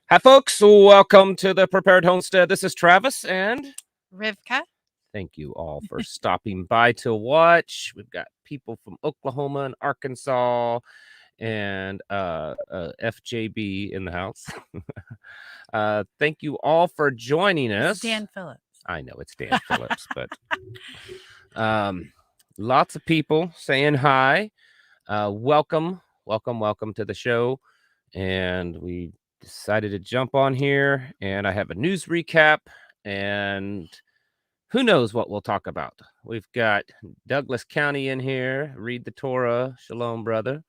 Hi, folks. Welcome to the Prepared Homestead. This is Travis, and Rivkah. thank you all for stopping by to watch. We've got people from Oklahoma and Arkansas and FJB in the house. Thank you all for joining us. It's Dan Phillips. I know it's Dan Phillips, but lots of people saying hi. Welcome to the show. And we decided to jump on here, and I have a news recap, and who knows what we'll talk about. We've got Douglas County in here, read the Torah, shalom, brother.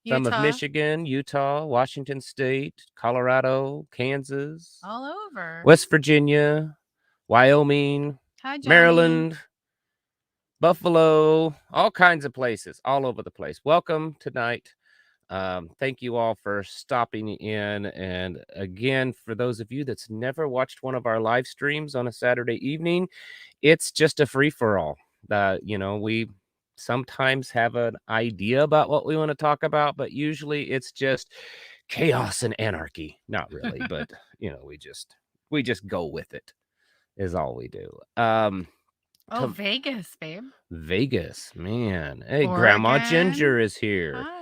Some of Michigan, Utah, Washington State, Colorado, Kansas, all over, West Virginia, Wyoming, Maryland, Buffalo, all kinds of places, all over the place. Welcome tonight. Thank you all for stopping in. And again, for those of you that's never watched one of our live streams on a Saturday evening, it's just a free-for-all. We sometimes have an idea about what we want to talk about, but usually it's just chaos and anarchy. Not really, but we just go with it is all we do. Vegas, babe. Vegas, man. Hey, Oregon. Grandma Ginger is here. Hi.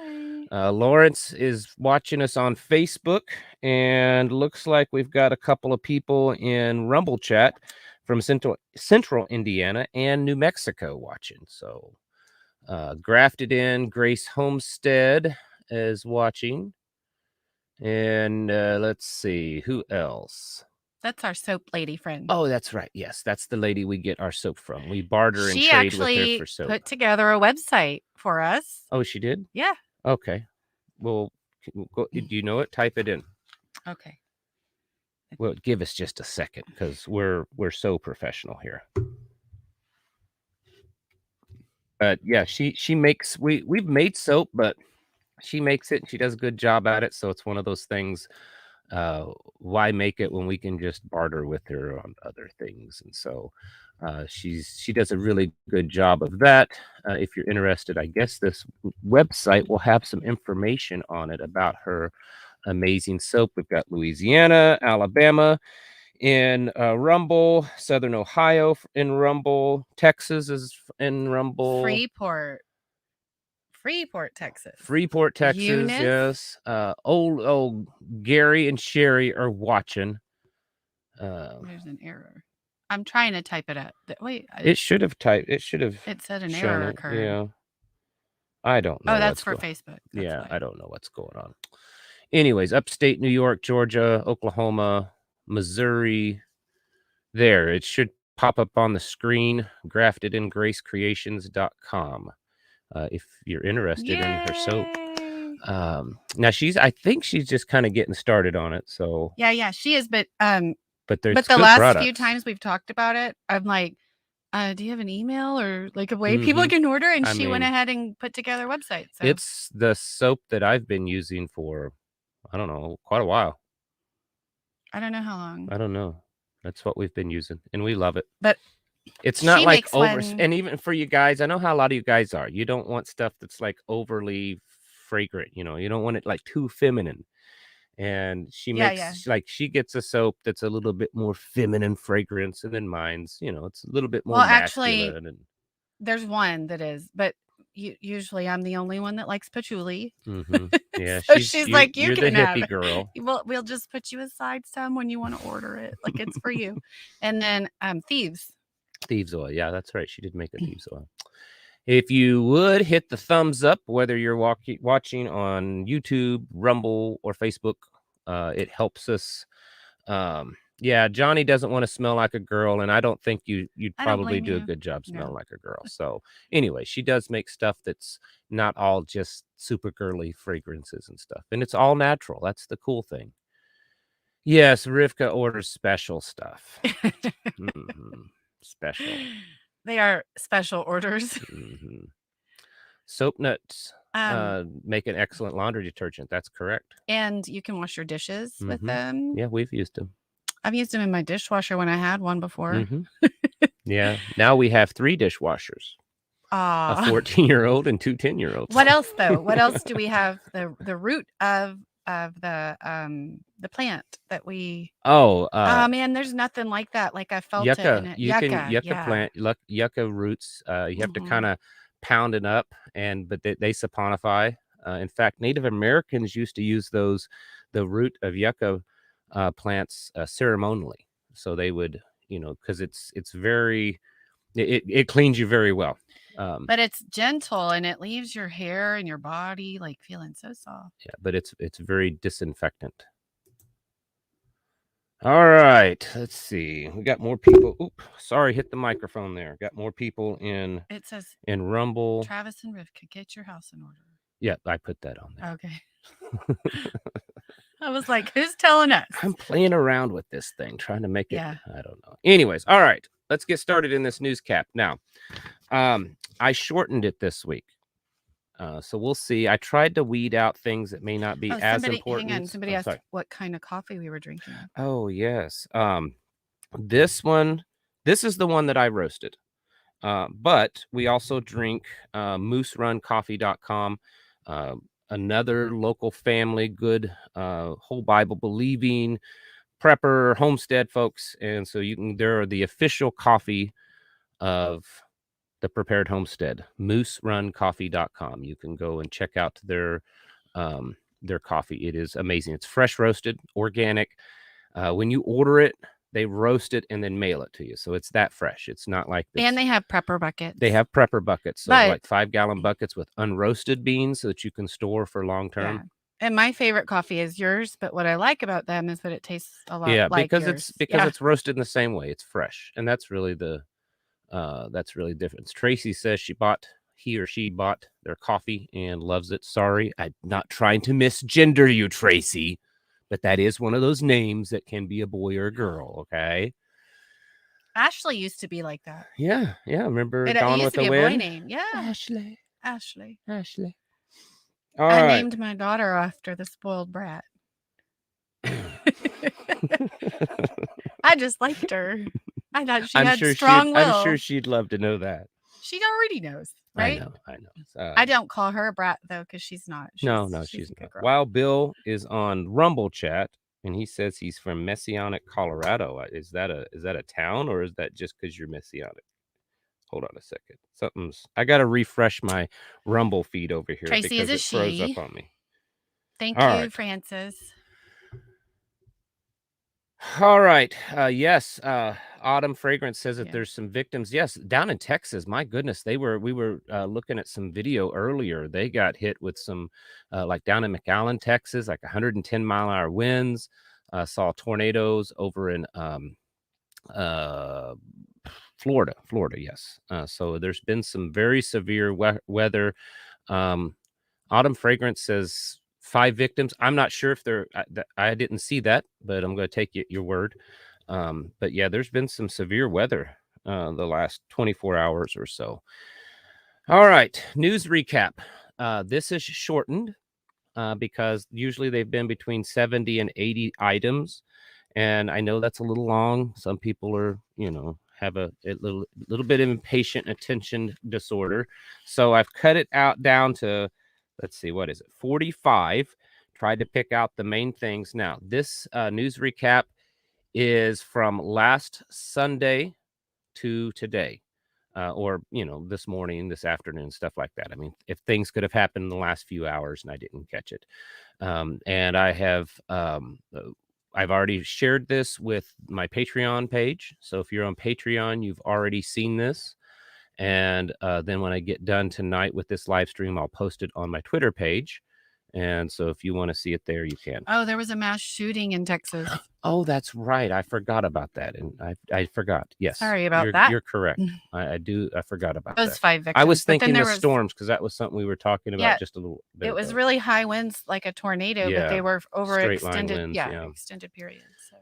Lawrence is watching us on Facebook, and looks like we've got a couple of people in Rumble chat from Central Indiana and New Mexico watching. So Grafted In Grace Homestead is watching. And let's see, who else? That's our soap lady friend. Oh, that's right. Yes, that's the lady we get our soap from. We barter and trade with her for soap. She actually put together a website for us. Oh, she did? Yeah. Okay. Well, do you know it? Type it in. Okay. Well, give us just a second, because we're so professional here. But yeah, she makes we've made soap, but she makes it and she does a good job at it. So it's one of those things. Why make it when we can just barter with her on other things? And so she does a really good job of that. If you're interested, I guess this website will have some information on it about her amazing soap. We've got Louisiana, Alabama in Rumble, Southern Ohio in Rumble, Texas is in Rumble, Freeport, Texas. Eunice? Yes. Old Gary and Sherry are watching. There's an error. I'm trying to type it out. Wait. It should have typed. It said an error occurred. Yeah. I don't know. Oh, that's for Facebook. Yeah, I don't know what's going on. Anyways, upstate New York, Georgia, Oklahoma, Missouri. There, it should pop up on the screen. GraftedInGraceCreations.com. If you're interested in her soap. Now I think she's just kind of getting started on it. So yeah, she is. But there's the last few times we've talked about it, I'm like, do you have an email or like a way people can order? And she went ahead and put together a website. So it's the soap that I've been using for, I don't know, quite a while. I don't know how long. I don't know. That's what we've been using, and we love it. But it's not like and even for you guys, I know how a lot of you guys are. You don't want stuff that's like overly fragrant. You don't want it like too feminine. And she makes like she gets a soap that's a little bit more feminine fragrance, and then mine's, it's a little bit more masculine. Actually, there's one that is, but usually I'm the only one that likes patchouli. Yeah, so she's like, you're can the have hippie it. Girl. We'll just put you aside some when you want to order it, like it's for you. And then thieves oil. Yeah, that's right. She did make a thieves oil. If you would hit the thumbs up, whether you're watching on YouTube, Rumble, or Facebook, it helps us. Yeah, Johnny doesn't want to smell like a girl, and I don't think you'd probably do a good job smelling like a girl. So anyway, she does make stuff that's not all just super girly fragrances and stuff, and it's all natural. That's the cool thing. Yes, Rivkah orders special stuff. Special. They are special orders. Soap Nuts make an excellent laundry detergent. That's correct. And you can wash your dishes with them. Yeah, we've used them. I've used them in my dishwasher when I had one before. Yeah. Now we have 3 dishwashers. A 14-year-old and 2 10-year-olds. What else, though? What else do we have? The root of the plant that we Oh, man, there's nothing like that. Like, I felt it in yucca. it. You can Yucca, yucca yeah. plant yucca roots. You have to Mhm. kind of pound it up, but they saponify. In fact, Native Americans used to use the root of yucca plants ceremonially. So they would, because it's very it cleans you very well. But it's gentle, and it leaves your hair and your body, like, feeling so soft. Yeah, but it's very disinfectant. All right, let's see. We got more people. Oop, sorry, hit the microphone there. Got more people in It says, Rumble. Travis and Rivkah, get your house in order. Yeah, I put that on there. Okay. I was like, who's telling us? I'm playing around with this thing, trying to make it. Yeah. I don't know. Anyways, all right, let's get started in this news cap. Now, I shortened it this week. So we'll see. I tried to weed out things that may not be as important. Hang on. Somebody asked what kind of coffee we were drinking. Oh, yes. This is the one that I roasted. But we also drink mooseruncoffee.com, another local family, good, whole Bible believing prepper homestead folks. And so they're the official coffee of the Prepared Homestead, mooseruncoffee.com. You can go and check out their coffee. It is amazing. It's fresh roasted, organic. When you order it, they roast it and then mail it to you. So it's that fresh. It's not like this. And they have prepper buckets. They have prepper buckets. So like 5-gallon buckets with unroasted beans so that you can store for long term. Yeah. And my favorite coffee is yours, but what I like about them is that it tastes a lot like yours. Because it's roasted in the same way. It's fresh. And that's really the different. Tracy says he or she bought their coffee and loves it. Sorry, I'm not trying to misgender you, Tracy, but that is one of those names that can be a boy or a girl, okay? Ashley used to be like that. Yeah. Remember Gone with the Wind? Boy name. Yeah. Ashley. All right. I named my daughter after the spoiled brat. I just liked her. I thought she had strong will. I'm sure she'd love to know that. She already knows, right? I know. I don't call her a brat, though, because she's not. She's not. Wild Bill is on Rumble chat, and he says he's from Messianic, Colorado. Is that a town, or is that just because you're Messianic? Hold on a second. I got to refresh my Rumble feed over here. Tracy because is it froze up on me. Thank you, right. Francis. All right. Yes. Autumn Fragrance says that there's some victims. Yes, down in Texas. My goodness, we were looking at some video earlier. They got hit with some, like down in McAllen, Texas, like 110-mile-an-hour winds. Saw tornadoes over in Florida. Yes. So there's been some very severe weather. Autumn Fragrance says 5 victims. I'm not sure if I didn't see that, but I'm going to take your word. But yeah, there's been some severe weather the last 24 hours or so. All right, news recap. This is shortened because usually they've been between 70 and 80 items. And I know that's a little long. Some people are, have a little bit of impatient attention disorder. So I've cut it down to, let's see, what is it? 45. Tried to pick out the main things. Now, this news recap is from last Sunday to today, or, this morning, this afternoon, stuff like that. I mean, if things could have happened in the last few hours and I didn't catch it. And I have, I've already shared this with my Patreon page. So if you're on Patreon, you've already seen this. And then when I get done tonight with this live stream, I'll post it on my Twitter page. And so if you want to see it there, you can. Oh, there was a mass shooting in Texas. Oh, that's right. I forgot about that. And I forgot. Yes. Sorry about that. You're correct. I forgot about that. Those 5 victims. I was thinking the storms because that was something we were talking about just a little bit ago. It was really high winds, like a tornado, but they were over extended winds, extended periods. So.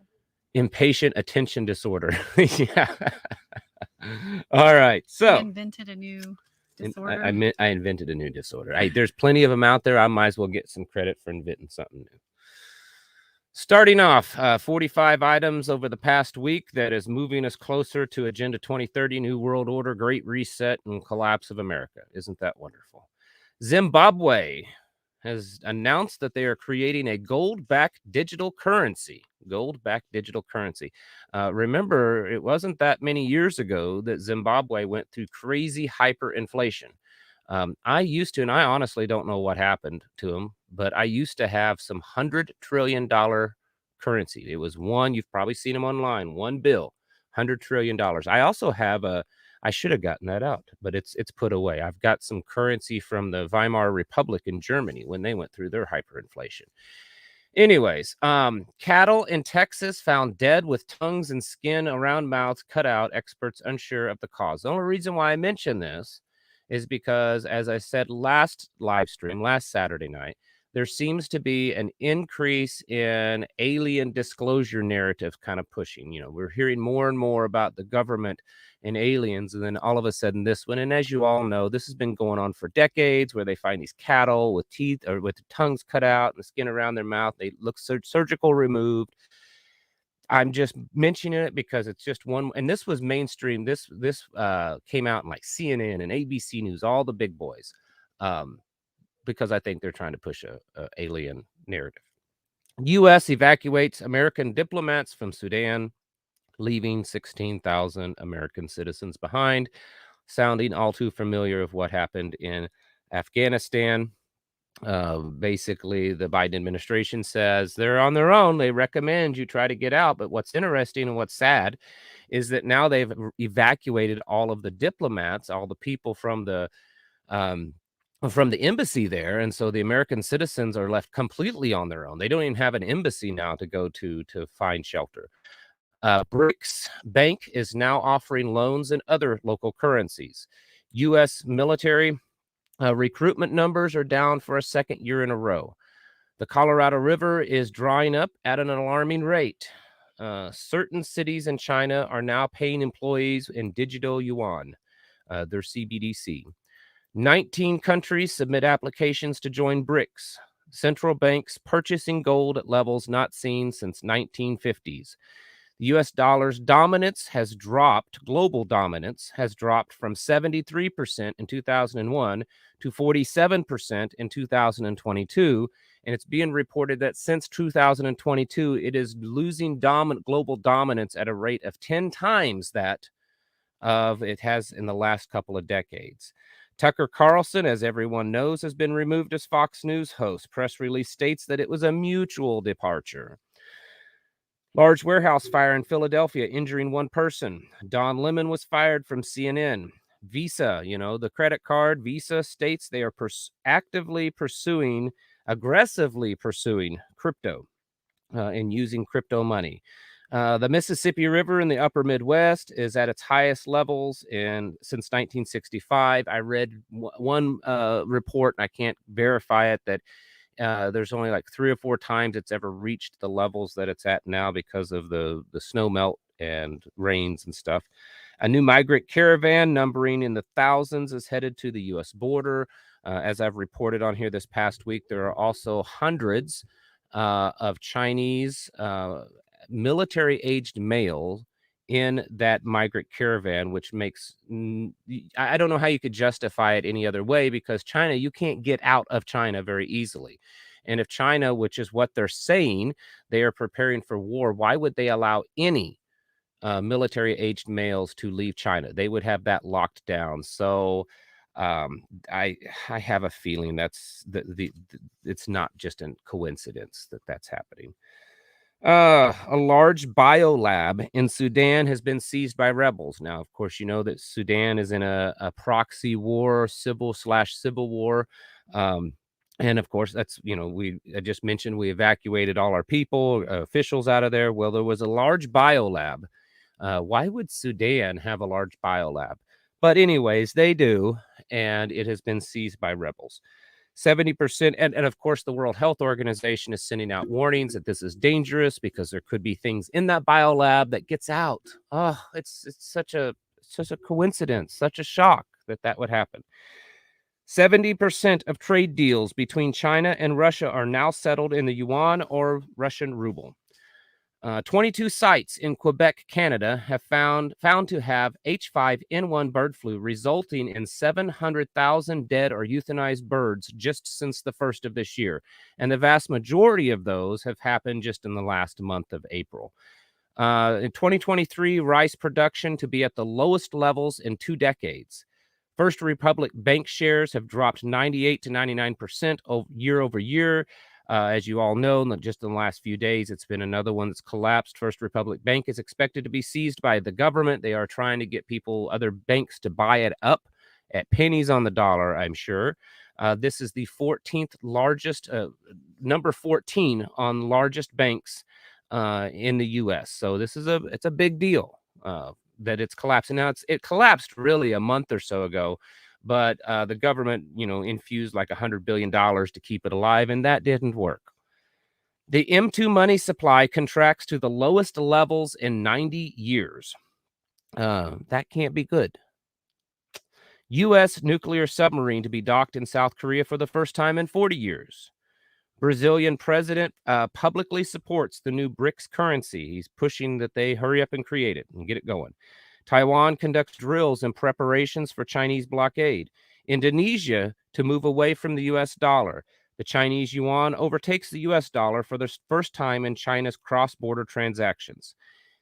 Impatient attention disorder. Yeah. All right. So I invented a new disorder. I invented a new disorder. There's plenty of them out there. I might as well get some credit for inventing something new. Starting off, 45 items over the past week that is moving us closer to Agenda 2030, New World Order, Great Reset, and collapse of America. Isn't that wonderful? Zimbabwe has announced that they are creating a gold-backed digital currency. Remember, it wasn't that many years ago that Zimbabwe went through crazy hyperinflation. I used to, and I honestly don't know what happened to them, but I used to have some $100 trillion currency. It was one, you've probably seen them online, one bill, $100 trillion. I also have I should have gotten that out, but it's put away. I've got some currency from the Weimar Republic in Germany when they went through their hyperinflation. Anyways, cattle in Texas found dead with tongues and skin around mouths cut out, experts unsure of the cause. The only reason why I mention this is because, as I said last live stream, last Saturday night, there seems to be an increase in alien disclosure narrative kind of pushing. We're hearing more and more about the government and aliens, and then all of a sudden this one. And as you all know, this has been going on for decades, where they find these cattle with teeth or with the tongues cut out and the skin around their mouth. They look surgical removed. I'm just mentioning it because it's just one, and this was mainstream. This came out in like CNN and ABC News, all the big boys, because I think they're trying to push a alien narrative. U.S. evacuates American diplomats from Sudan, leaving 16,000 American citizens behind, sounding all too familiar of what happened in Afghanistan. Basically, the Biden administration says they're on their own. They recommend you try to get out. But what's interesting and what's sad is that now they've evacuated all of the diplomats, all the people from the embassy there. And so the American citizens are left completely on their own. They don't even have an embassy now to go to find shelter. BRICS Bank is now offering loans in other local currencies. U.S. military recruitment numbers are down for a second year in a row. The Colorado River is drying up at an alarming rate. Certain cities in China are now paying employees in digital yuan, their CBDC. 19 countries submit applications to join BRICS. Central banks purchasing gold at levels not seen since 1950s. The U.S. dollar's dominance has dropped, global dominance has dropped from 73% in 2001 to 47% in 2022. And it's being reported that since 2022, it is losing global dominance at a rate of 10 times that of it has in the last couple of decades. Tucker Carlson, as everyone knows, has been removed as Fox News host. Press release states that it was a mutual departure. Large warehouse fire in Philadelphia, injuring one person. Don Lemon was fired from CNN. Visa, the credit card, Visa states they are aggressively pursuing crypto and using crypto money. The Mississippi River in the upper Midwest is at its highest levels since 1965. I read one report, and I can't verify it, that there's only like 3 or 4 times it's ever reached the levels that it's at now because of the snow melt and rains and stuff. A new migrant caravan numbering in the thousands is headed to the U.S. border. As I've reported on here this past week, there are also hundreds of Chinese military-aged males in that migrant caravan, which makes, I don't know how you could justify it any other way, because China, you can't get out of China very easily. And if China, which is what they're saying, they are preparing for war, why would they allow any military-aged males to leave China? They would have that locked down. So I have a feeling that's it's not just a coincidence that that's happening. A large biolab in Sudan has been seized by rebels. Now, of course, you know that Sudan is in a proxy war, civil war. And of course, that's, I just mentioned we evacuated all our people, officials out of there. Well, there was a large biolab. Why would Sudan have a large biolab? But anyways, they do, and it has been seized by rebels. 70%, and of course, the World Health Organization is sending out warnings that this is dangerous because there could be things in that biolab that gets out. Oh, it's such a coincidence, such a shock that would happen. 70% of trade deals between China and Russia are now settled in the yuan or Russian ruble. 22 sites in Quebec, Canada have found to have H5N1 bird flu, resulting in 700,000 dead or euthanized birds just since the first of this year. And the vast majority of those have happened just in the last month of April. In 2023, rice production to be at the lowest levels in 2 decades. First Republic Bank shares have dropped 98 to 99% year over year. As you all know, just in the last few days, it's been another one that's collapsed. First Republic Bank is expected to be seized by the government. They are trying to get other banks to buy it up at pennies on the dollar, I'm sure. This is the 14th largest, number 14 on largest banks in the U.S. So it's a big deal that it's collapsing. Now it collapsed really a month or so ago, but the government, infused like $100 billion to keep it alive, and that didn't work. The M2 money supply contracts to the lowest levels in 90 years. That can't be good. U.S. nuclear submarine to be docked in South Korea for the first time in 40 years. Brazilian president publicly supports the new BRICS currency. He's pushing that they hurry up and create it and get it going. Taiwan conducts drills in preparations for Chinese blockade. Indonesia to move away from the U.S. dollar. The Chinese yuan overtakes the U.S. dollar for the first time in China's cross-border transactions.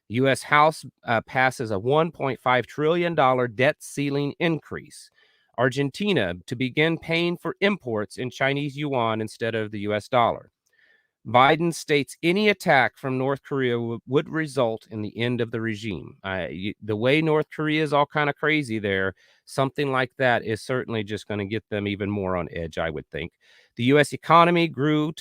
The U.S. House passes a $1.5 trillion debt ceiling increase. Argentina to begin paying for imports in Chinese yuan instead of the U.S. dollar. Biden states any attack from North Korea would result in the end of the regime. The way North Korea is all kind of crazy there, something like that is certainly just going to get them even more on edge, I would think. The U.S. economy grew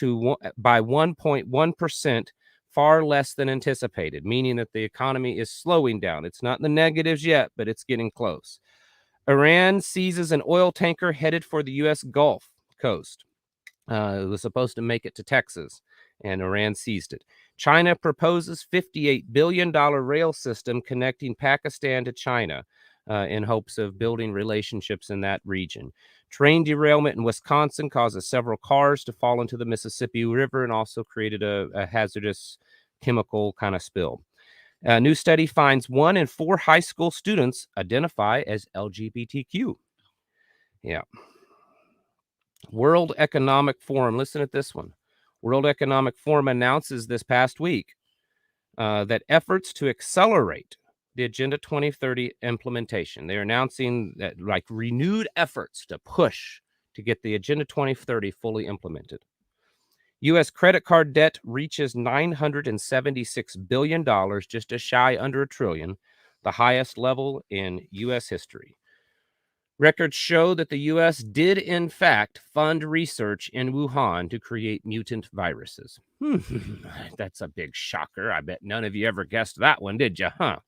by 1.1%, far less than anticipated, meaning that the economy is slowing down. It's not in the negatives yet, but it's getting close. Iran seizes an oil tanker headed for the U.S. Gulf Coast. It was supposed to make it to Texas, and Iran seized it. China proposes $58 billion rail system connecting Pakistan to China in hopes of building relationships in that region. Train derailment in Wisconsin causes several cars to fall into the Mississippi River and also created a hazardous chemical kind of spill. A new study finds 1 in 4 high school students identify as LGBTQ. Yeah. World Economic Forum, listen to this one. World Economic Forum announces this past week that efforts to accelerate the Agenda 2030 implementation. They're announcing that renewed efforts to push to get the Agenda 2030 fully implemented. U.S. credit card debt reaches $976 billion, just a shy under $1 trillion, the highest level in U.S. history. Records show that the U.S. did, in fact, fund research in Wuhan to create mutant viruses. That's a big shocker. I bet none of you ever guessed that one, did you, huh?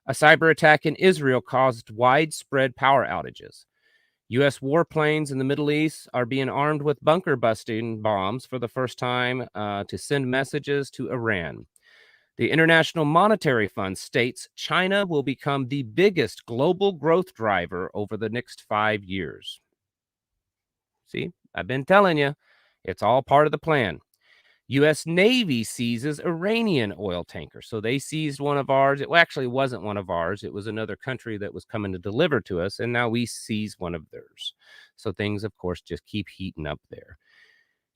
A cyber attack in Israel caused widespread power outages. U.S. warplanes in the Middle East are being armed with bunker-busting bombs for the first time to send messages to Iran. The International Monetary Fund states China will become the biggest global growth driver over the next 5 years. See, I've been telling you, it's all part of the plan. U.S. Navy seizes Iranian oil tanker. So they seized one of ours. It actually wasn't one of ours. It was another country that was coming to deliver to us, and now we seize one of theirs. So things, of course, just keep heating up there.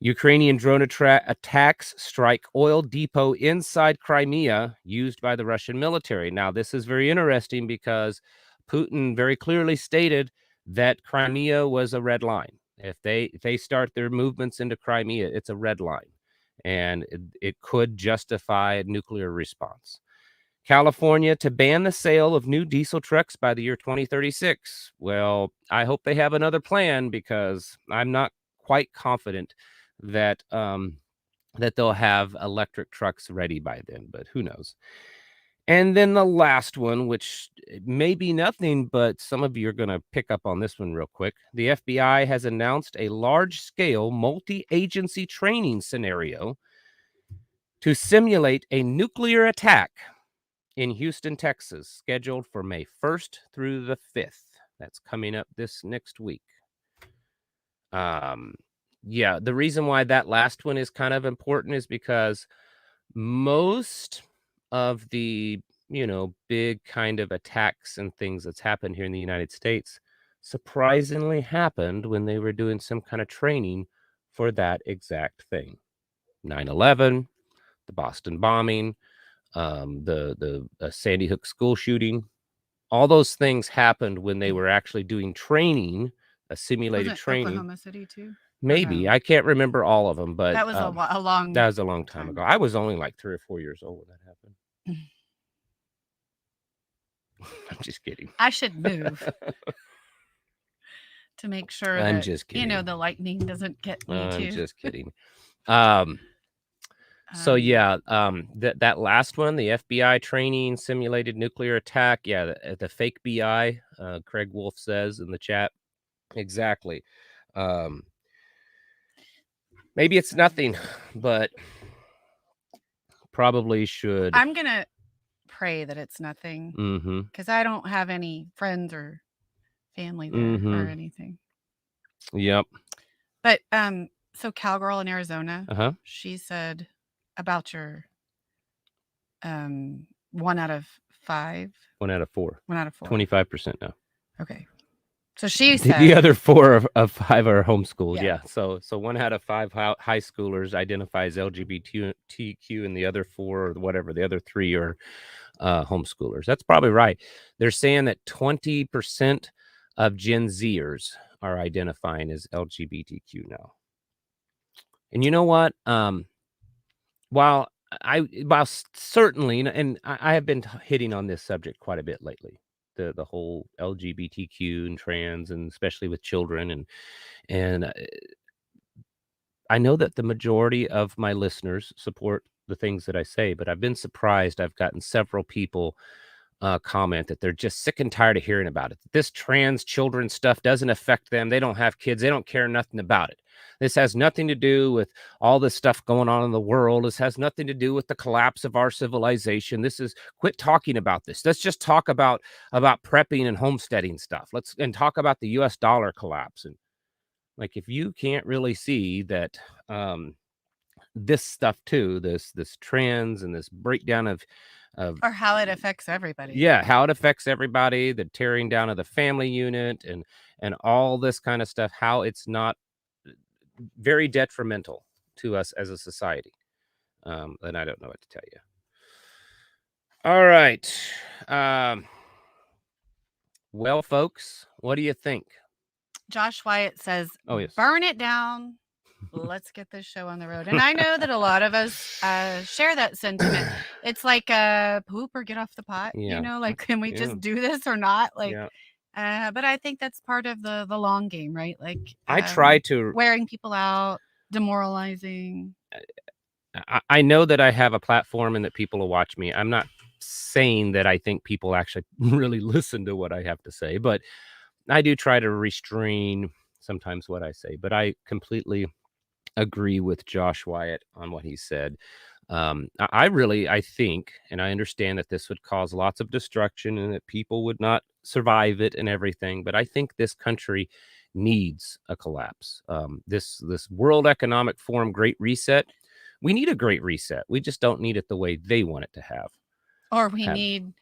Ukrainian drone attacks strike oil depot inside Crimea used by the Russian military. Now, this is very interesting because Putin very clearly stated that Crimea was a red line. If they start their movements into Crimea, it's a red line, and it could justify a nuclear response. California to ban the sale of new diesel trucks by the year 2036. Well, I hope they have another plan because I'm not quite confident that they'll have electric trucks ready by then, but who knows? And then the last one, which may be nothing, but some of you are going to pick up on this one real quick. The FBI has announced a large-scale multi-agency training scenario to simulate a nuclear attack in Houston, Texas, scheduled for May 1st through the 5th. That's coming up this next week. Yeah, the reason why that last one is kind of important is because Most of the, big kind of attacks and things that's happened here in the United States surprisingly happened when they were doing some kind of training for that exact thing. 9/11, the Boston bombing, the Sandy Hook school shooting, all those things happened when they were actually doing training, a simulated training. Oklahoma City too? Maybe. I can't remember all of them, but that was a long that was a long time ago. I was only like 3 or 4 years old when that happened. I'm just kidding. I should move to make sure I'm that, just kidding. the lightning doesn't get me too. I'm just kidding. So yeah, that last one, the FBI training simulated nuclear attack. Yeah, the fake BI, Craig Wolf says in the chat. Exactly. Maybe it's nothing, but probably should. I'm gonna pray that it's nothing, because I don't have any friends or family there or anything. Yep. But so Cowgirl in Arizona, she said about your 1 out of 5. 1 out of 4. 1 out of 4. 25% now. Okay. So she said the other 4 of 5 are homeschooled. Yeah. So 1 out of 5 high schoolers identifies LGBTQ, and the other 4 or whatever, the other 3 are homeschoolers. That's probably right. They're saying that 20% of Gen Zers are identifying as LGBTQ now. And you know what? While certainly, and I have been hitting on this subject quite a bit lately, the whole LGBTQ and trans, and especially with children, and I know that the majority of my listeners support the things that I say, but I've been surprised. I've gotten several people comment that they're just sick and tired of hearing about it. This trans children stuff doesn't affect them. They don't have kids. They don't care nothing about it. This has nothing to do with all this stuff going on in the world. This has nothing to do with the collapse of our civilization. Quit talking about this. Let's just talk about prepping and homesteading stuff. And talk about the US dollar collapse. And like, if you can't really see that this stuff too, this trans and this breakdown of or how it affects everybody. Yeah, how it affects everybody, the tearing down of the family unit, and all this kind of stuff, how it's not very detrimental to us as a society. And I don't know what to tell you. All right. Well, folks, what do you think? Josh Wyatt says, "Oh yes, burn it down. Let's get this show on the road." And I know that a lot of us share that sentiment. It's like poop or get off the pot. Yeah. Like, can we just do this or not? Like, yeah. But I think that's part of the long game, right? Like, I try to wearing people out, demoralizing. I know that I have a platform and that people will watch me. I'm not saying that I think people actually really listen to what I have to say, but I do try to restrain sometimes what I say. But I completely agree with Josh Wyatt on what he said. I think, and I understand that this would cause lots of destruction and that people would not survive it and everything. But I think this country needs a collapse. This World Economic Forum Great Reset. We need a great reset. We just don't need it the way they want it to have. Or we need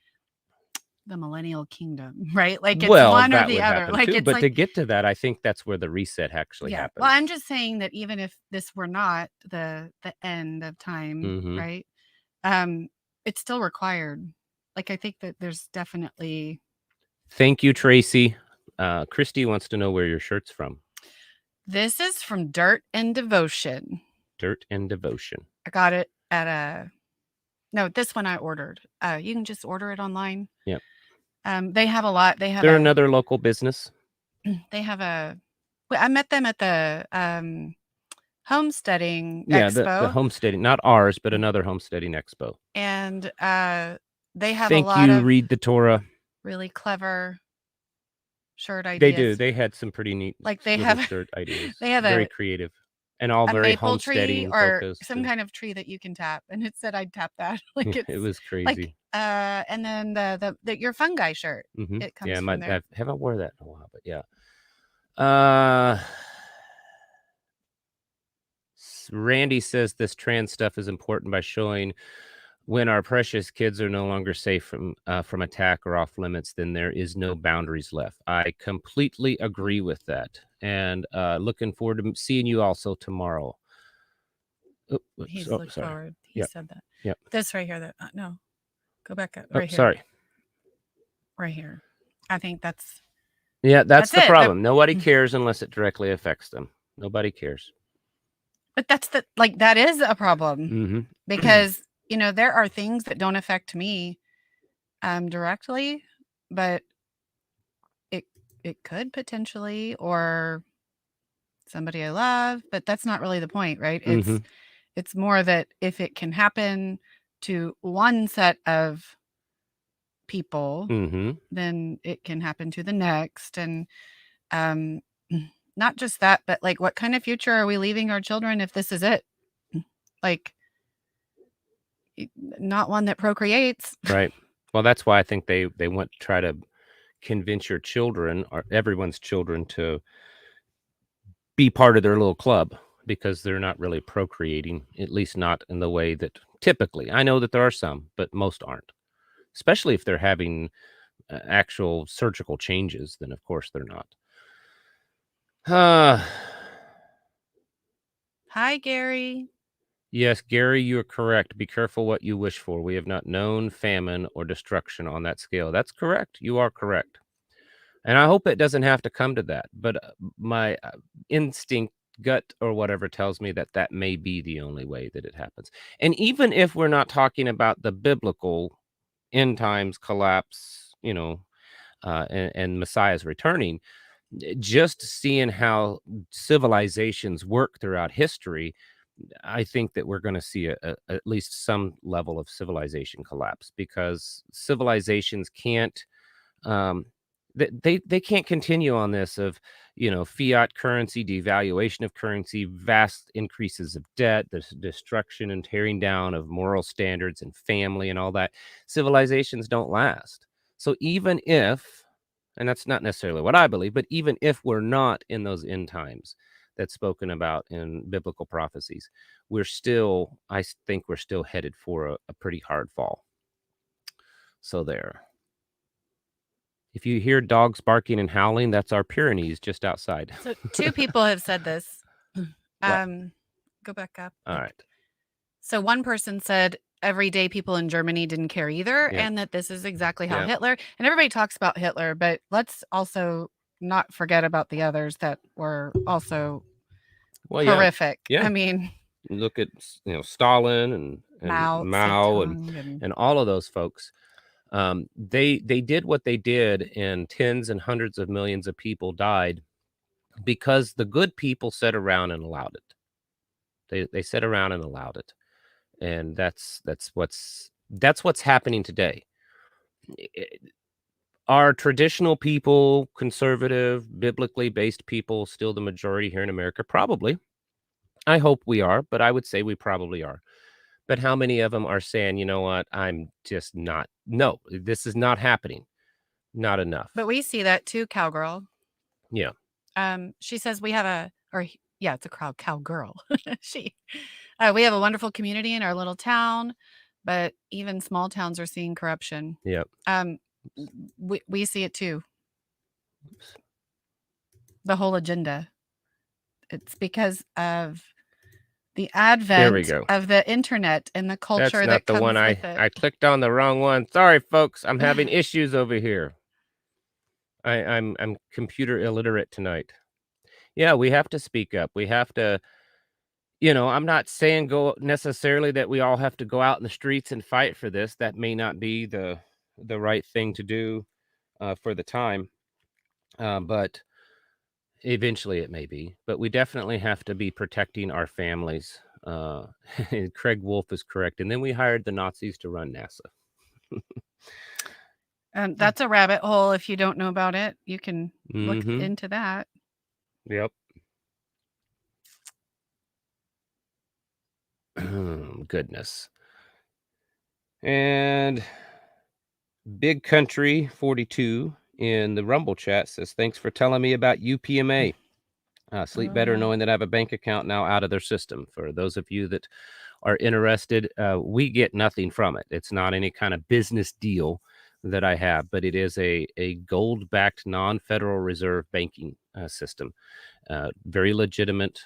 the millennial kingdom, right? Like, it's one or the other. Like, too, but to get to that, I think that's where the reset actually happens. Well, I'm just saying that even if this were not the end of time, right? It's still required. Like, I think that there's definitely. Thank you, Tracy. Christy wants to know where your shirt's from. This is from Dirt and Devotion. Dirt and Devotion. I got it at no, this one I ordered. You can just order it online. Yep. They have a lot. They're another local business. They have I met them at the homesteading expo. The homesteading, not ours, but another homesteading expo. And they have a lot of. Thank you, Read the Torah. Really clever shirt ideas. They do. They had some pretty neat shirt ideas. They have very creative. And all very maple homesteading tree or focused. Some kind of tree that you can tap. And it said I'd tap that. Like, it was crazy. And then the your fungi shirt. It comes from there. I haven't worn that in a while, but yeah. Randy says this trans stuff is important by showing when our precious kids are no longer safe from attack or off limits, then there is no boundaries left. I completely agree with that, and looking forward to seeing you also tomorrow. He's looked forward. He said that. Yep. This right here. That no, go back up. Right here. Sorry. Right here. I think that's. Yeah, that's the problem. Nobody cares unless it directly affects them. Nobody cares. But that's that is a problem because there are things that don't affect me directly, but it could potentially, or somebody I love, but that's not really the point, right? It's more that if it can happen to one set of people, then it can happen to the next. And not just that, but like, what kind of future are we leaving our children if this is it? Like, not one that procreates. Right. Well, that's why I think they want to try to convince your children, or everyone's children, to be part of their little club, because they're not really procreating, at least not in the way that typically. I know that there are some, but most aren't. Especially if they're having actual surgical changes, then of course they're not. Hi, Gary. Yes, Gary, you are correct. Be careful what you wish for. We have not known famine or destruction on that scale. That's correct. You are correct. And I hope it doesn't have to come to that. But my instinct, gut, or whatever tells me that that may be the only way that it happens. And even if we're not talking about the biblical end times collapse, and Messiah's returning, just seeing how civilizations work throughout history, I think that we're going to see at least some level of civilization collapse, because civilizations can't, they can't continue on this of, fiat currency, devaluation of currency, vast increases of debt, the destruction and tearing down of moral standards and family and all that. Civilizations don't last. So even if, and that's not necessarily what I believe, but even if we're not in those end times that's spoken about in biblical prophecies, I think we're still headed for a pretty hard fall. So there. If you hear dogs barking and howling, that's our Pyrenees just outside. So 2 people have said this. Go back up. All right. So one person said everyday people in Germany didn't care either, and that this is exactly how Hitler, and everybody talks about Hitler, but let's also not forget about the others that were also horrific. Yeah. I mean, look at Stalin and Mao and all of those folks. They did what they did, and tens and hundreds of millions of people died because the good people sat around and allowed it. They sat around and allowed it, and that's what's happening today. Are traditional people, conservative, biblically based people, still the majority here in America? Probably. I hope we are, but I would say we probably are. But how many of them are saying, you know what, I'm just not, no, this is not happening. Not enough. But we see that too, Cowgirl. Yeah. She says it's a Cowgirl. We have a wonderful community in our little town, but even small towns are seeing corruption. Yep. We see it too. The whole agenda. It's because of the advent of the internet and the culture that comes with it. I clicked on the wrong one. Sorry, folks. I'm having issues over here. I'm computer illiterate tonight. Yeah, we have to speak up. We have to, I'm not saying go necessarily that we all have to go out in the streets and fight for this. That may not be the right thing to do for the time. But eventually it may be. But we definitely have to be protecting our families. Craig Wolf is correct. And then we hired the Nazis to run NASA. That's a rabbit hole. If you don't know about it, you can look into that. Yep. Goodness. And Big Country 42 in the Rumble chat says, thanks for telling me about UPMA. Sleep better knowing that I have a bank account now out of their system. For those of you that are interested, we get nothing from it. It's not any kind of business deal that I have, but it is a gold-backed non-Federal Reserve banking system. Very legitimate.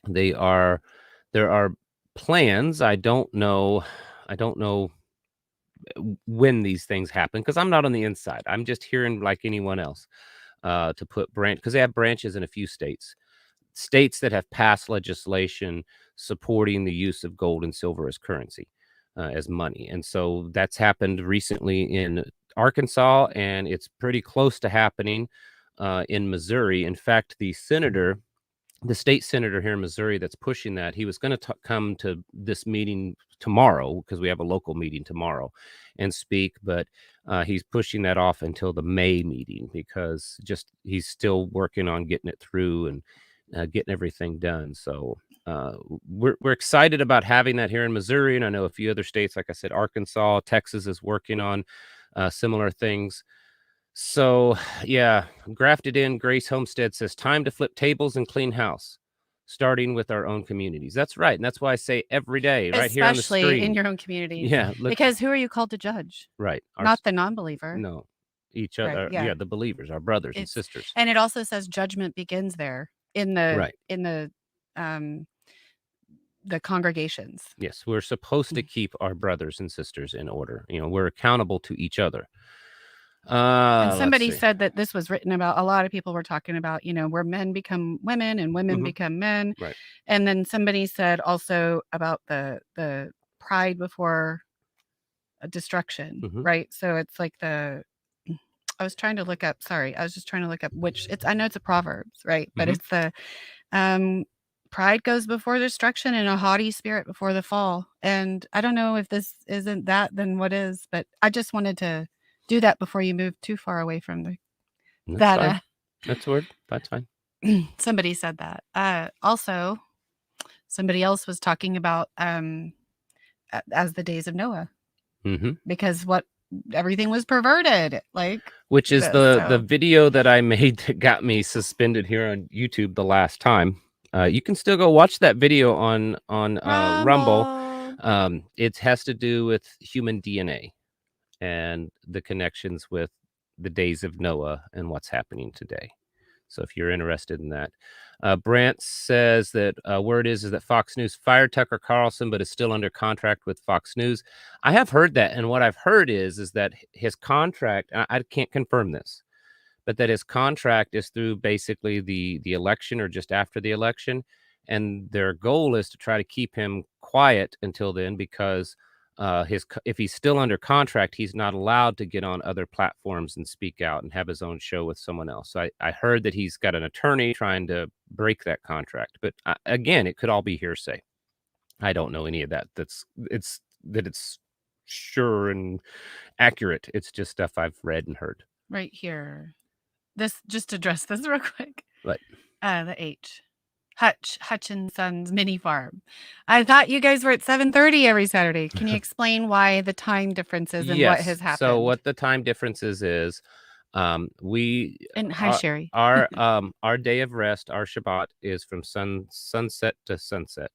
There are plans. I don't know when these things happen because I'm not on the inside. I'm just hearing like anyone else to put because they have branches in a few states that have passed legislation supporting the use of gold and silver as currency, as money. And so that's happened recently in Arkansas, and it's pretty close to happening in Missouri. In fact, the state senator here in Missouri that's pushing that, he was going to come to this meeting tomorrow because we have a local meeting tomorrow and speak, but he's pushing that off until the May meeting because he's still working on getting it through and getting everything done. So we're excited about having that here in Missouri, and I know a few other states, like I said, Arkansas, Texas is working on similar things. So, yeah, grafted in Grace Homestead says, time to flip tables and clean house, starting with our own communities. That's right. And that's why I say every day, right here on the screen. Especially in your own community. Yeah. Because who are you called to judge? Right. Not the non-believer. No. Each other. Right, yeah. The believers, our brothers and sisters. And it also says judgment begins there in the congregations. Yes. We're supposed to keep our brothers and sisters in order. We're accountable to each other. And somebody said that this was written about, a lot of people were talking about, where men become women and women become men. Right. And then somebody said also about the pride before destruction, right? So it's like I was trying to look up, I know it's a Proverbs, right? But it's the pride goes before destruction and a haughty spirit before the fall. And I don't know if this isn't that, then what is, but I just wanted to do that before you move too far away from that's word. That's fine. Somebody said that. Also, somebody else was talking about as the days of Noah, because everything was perverted, which is the video that I made that got me suspended here on YouTube the last time. You can still go watch that video on Rumble. It has to do with human DNA and the connections with the days of Noah and what's happening today. So if you're interested in that. Brant says that word is that Fox News fired Tucker Carlson, but is still under contract with Fox News. I have heard that. And what I've heard is that his contract, I can't confirm this, but that his contract is through basically the election or just after the election. And their goal is to try to keep him quiet until then, because if he's still under contract, he's not allowed to get on other platforms and speak out and have his own show with someone else. So I heard that he's got an attorney trying to break that contract. But again, it could all be hearsay. I don't know any of that. It's sure and accurate. It's just stuff I've read and heard. Right here. Just address this real quick. What? The H. Hutchinson's mini farm. I thought you guys were at 7:30 every Saturday. Can you explain why the time differences and what has happened? So what the time differences is, hi Sherry. Our day of rest, our Shabbat, is from sunset to sunset,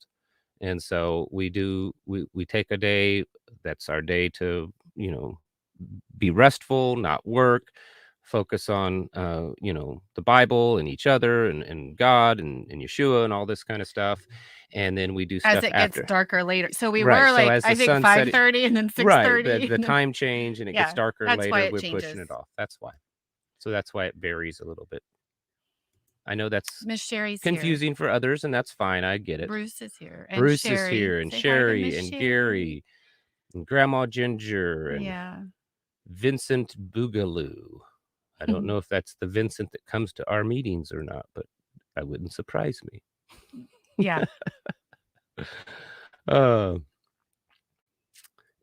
and so we take a day. That's our day to be restful, not work. Focus on the Bible and each other and God and Yeshua and all this kind of stuff, and then we do stuff as it after. Gets darker later. So we were I think 5:30 and then 6:30. Right, the time change and it gets darker later. We're pushing it off. That's why. So that's why it varies a little bit. I know that's Miss Sherry's confusing for others, and that's fine. I get it. Bruce is here. And Bruce is here, and Sherry and Gary and Grandma Ginger and Vincent Boogaloo. I don't know if that's the Vincent that comes to our meetings or not, but that wouldn't surprise me. Yeah.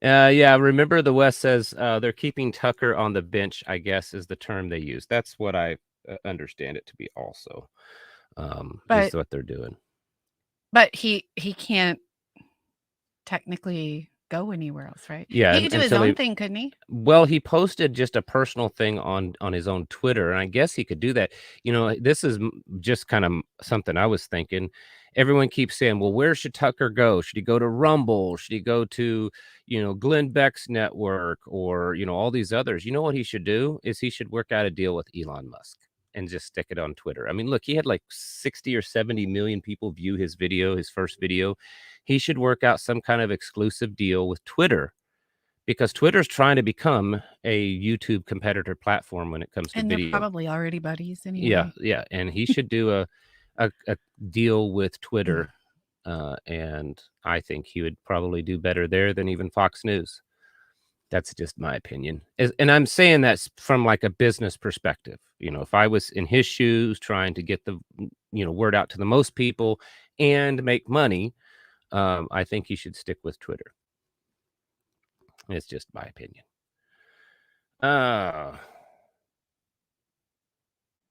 Remember the West says they're keeping Tucker on the bench, I guess is the term they use. That's what I understand it to be also. Is what they're doing. But he can't technically go anywhere else, right? Yeah, He could do his own thing, couldn't he? Well, he posted just a personal thing on his own Twitter, and I guess he could do that. This is just kind of something I was thinking. Everyone keeps saying, "Well, where should Tucker go? Should he go to Rumble? Should he go to, Glenn Beck's network, or all these others?" You know what he should do is he should work out a deal with Elon Musk and just stick it on Twitter. I mean, look, he had like 60 or 70 million people view his video, his first video. He should work out some kind of exclusive deal with Twitter, because Twitter's trying to become a YouTube competitor platform when it comes to And they're video. probably already buddies Yeah, anyway. yeah, and he should do a deal with Twitter, and I think he would probably do better there than even Fox News. That's just my opinion. And I'm saying that's from like a business perspective. If I was in his shoes trying to get the word out to the most people and make money, I think he should stick with Twitter. It's just my opinion.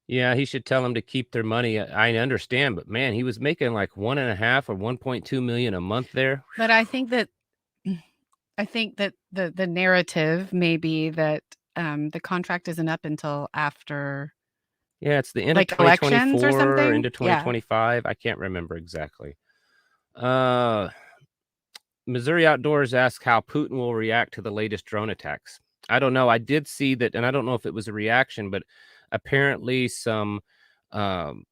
Yeah, he should tell them to keep their money. I understand, but man, he was making like 1.5 or 1.2 million a month there. But I think that the narrative may be that the contract isn't up until after. Yeah, it's the end like of elections or 2024 something. into 2025. I can't remember exactly. Missouri Outdoors asks how Putin will react to the latest drone attacks. I don't know. I did see that, and I don't know if it was a reaction, but apparently some barracks,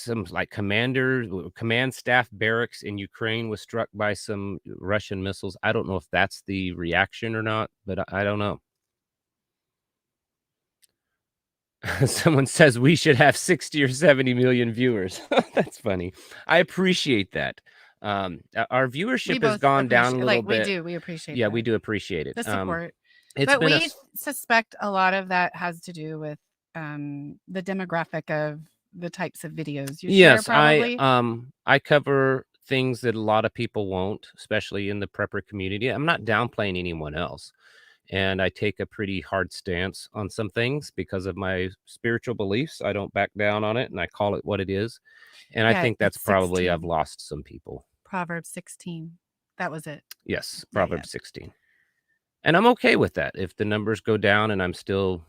some like command staff barracks in Ukraine was struck by some Russian missiles. I don't know if that's the reaction or not, but I don't know. Someone says we should have 60 or 70 million viewers. That's funny. I appreciate that. Our viewership has gone down a little bit. We appreciate Yeah, that. we do appreciate it. The support. But we suspect a lot of that has to do with the demographic of the types of videos you share, probably. I cover things that a lot of people won't, especially in the prepper community. I'm not downplaying anyone else. And I take a pretty hard stance on some things because of my spiritual beliefs. I don't back down on it, and I call it what it is. And I think that's probably 16. I've lost some people. Proverbs 16. That was it. Yes, Proverbs 16. And I'm okay with that. If the numbers go down and I'm still,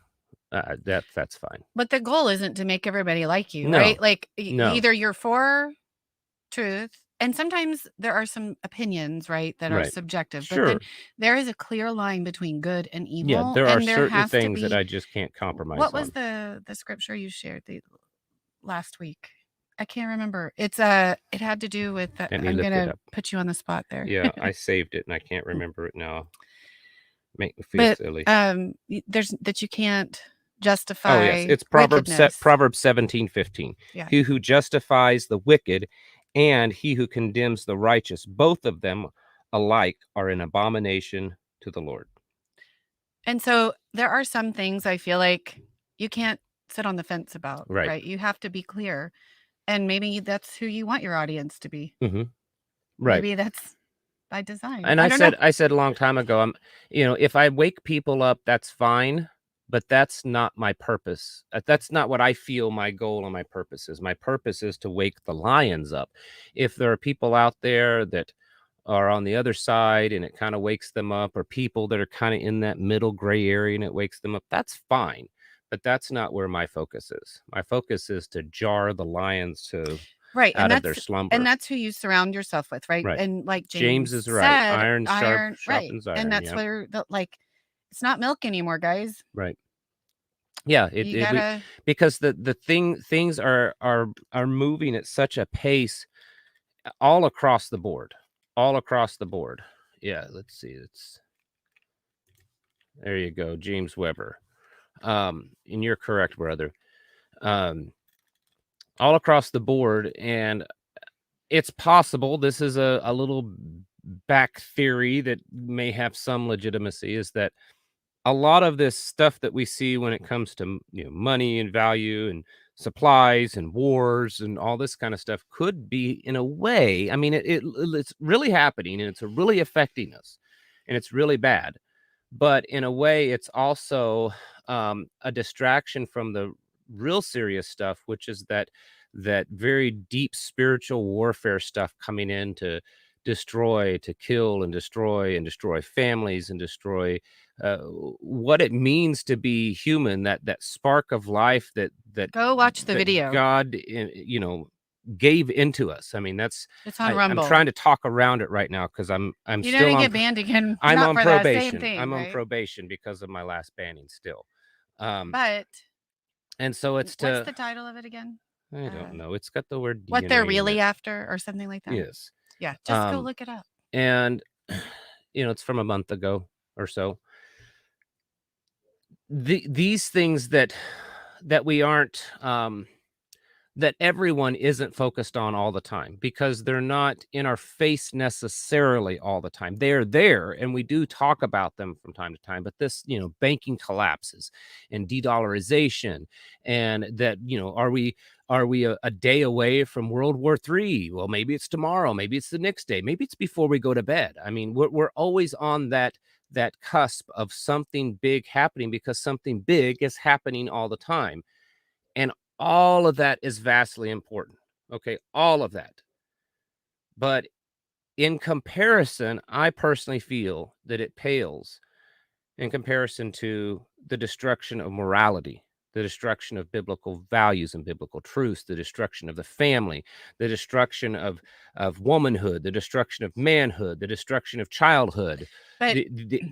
that's fine. But the goal isn't to make everybody like you, right? Like either you're for truth, and sometimes there are some opinions, right, that are subjective. Sure. But then there is a clear line between good and evil. Yeah, there are certain things that I just can't compromise on. What was the scripture you shared last week? I can't remember. It had to do with I'm gonna put you on the spot there. Yeah, I saved it and I can't remember it now. Make me feel silly. There's that you can't justify. Oh yes, it's Proverbs 17:15. Yeah. He who justifies the wicked and he who condemns the righteous, both of them alike are an abomination to the Lord. And so there are some things I feel like you can't sit on the fence about, right? You have to be clear. And maybe that's who you want your audience to be. Mm-hmm. Right. Maybe that's by design. And I said a long time ago, if I wake people up, that's fine, but that's not my purpose. That's not what I feel my goal and my purpose is. My purpose is to wake the lions up. If there are people out there that are on the other side and it kind of wakes them up, or people that are kind of in that middle gray area and it wakes them up, that's fine. But that's not where my focus is. My focus is to jar the lions out of their slumber. And that's who you surround yourself with, right? And like James is right. Iron sharpens iron. And that's where it's not milk anymore, guys. Right. Yeah, because things are moving at such a pace all across the board. All across the board. Yeah, let's see. There you go, James Weber. And you're correct, brother. All across the board, and it's possible, this is a little back theory that may have some legitimacy, is that a lot of this stuff that we see when it comes to money and value and supplies and wars and all this kind of stuff could be, in a way, I mean, it's really happening and it's really affecting us and it's really bad. But in a way, it's also a distraction from the real serious stuff, which is that very deep spiritual warfare stuff coming in to destroy, to kill and destroy families and destroy what it means to be human, that spark of life that Go watch the video. God, gave into us. I mean, it's on Rumble. I'm trying to talk around it right now because I'm you still don't get banned again. I'm not on for probation. That same thing, I'm right? on probation because of my last banning still. But and so it's what's the title of it again? I don't know. It's got the word what they're really after or something like that. Yes. Yeah, just go look it up. And it's from a month ago or so. These things that we aren't that everyone isn't focused on all the time, because they're not in our face necessarily all the time. They're there, and we do talk about them from time to time. But this, banking collapses and de-dollarization, and that, are we a day away from World War III? Well, maybe it's tomorrow, maybe it's the next day, maybe it's before we go to bed. I mean, we're always on that cusp of something big happening, because something big is happening all the time. And all of that is vastly important. Okay, all of that. But in comparison, I personally feel that it pales in comparison to the destruction of morality, the destruction of biblical values and biblical truths, the destruction of the family, the destruction of womanhood, the destruction of manhood, the destruction of childhood. But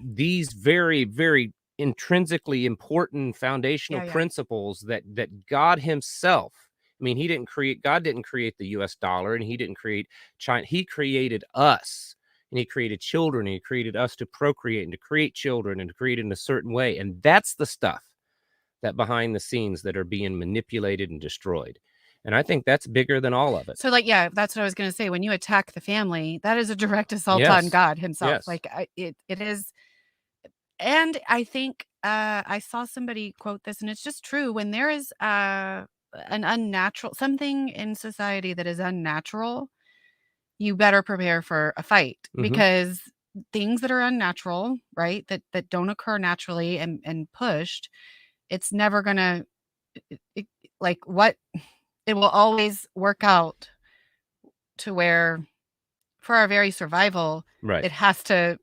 these very, very intrinsically important foundational principles that God himself, I mean, God didn't create the US dollar, and he didn't create China. He created us, and he created children, and he created us to procreate and to create children and to create in a certain way. And that's the stuff that behind the scenes that are being manipulated and destroyed. And I think that's bigger than all of it. So that's what I was going to say. When you attack the family, that is a direct assault on God himself. Yes. It is. And I think I saw somebody quote this, and it's just true. When there is an unnatural, something in society that is unnatural, you better prepare for a fight, because things that are unnatural, right, that don't occur naturally and pushed, it's never gonna it will always work out to where, for our very survival, right, it has to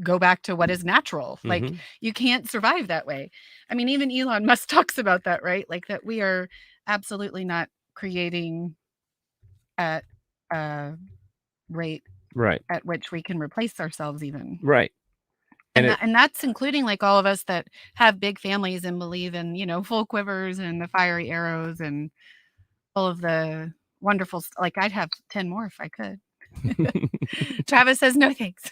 go back to what is natural. Like, you can't survive that way. I mean, even Elon Musk talks about that, right? Like, that we are absolutely not creating at a rate at which we can replace ourselves even. Right. And that's including like all of us that have big families and believe in, full quivers and the fiery arrows and all of the wonderful, like, I'd have 10 more if I could. Travis says no thanks.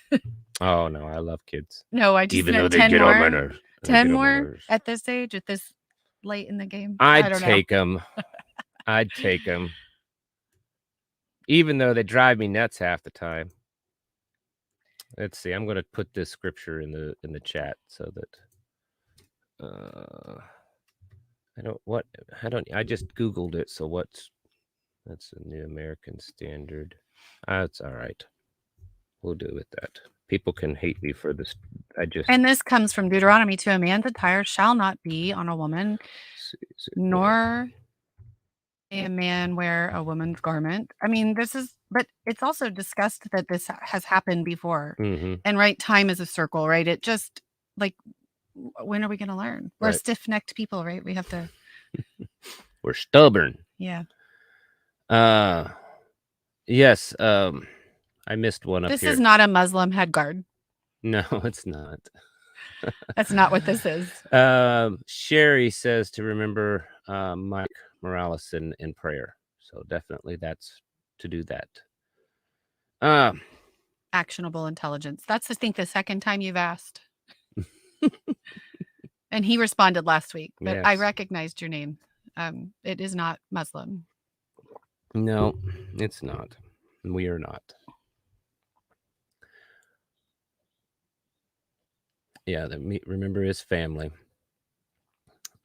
Oh no, I love kids. No, I just even though they 10 get more, on my nerves. 10 more at this age, at this late in the game. I'd take them. I'd take them. Even though they drive me nuts half the time. Let's see. I'm going to put this scripture in the chat so that I just Googled it. So that's a New American Standard. That's all right. We'll do with that. People can hate me for this. And this comes from Deuteronomy: "To a man's attire shall not be on a woman, nor a man wear a woman's garment." I mean, but it's also discussed that this has happened before. And right, time is a circle, right? It just, like, when are we going to learn? We're stiff-necked people, right? We have to. We're stubborn. Yeah. Yes. I missed one up here. This is not a Muslim head guard. No, it's not. That's not what this is. Sherry says to remember Mike Morales in prayer. So definitely that's to do that. Actionable intelligence. That's, I think, the second time you've asked. And he responded last week, but I recognized your name. It is not Muslim. No, it's not. We are not. Yeah, remember his family.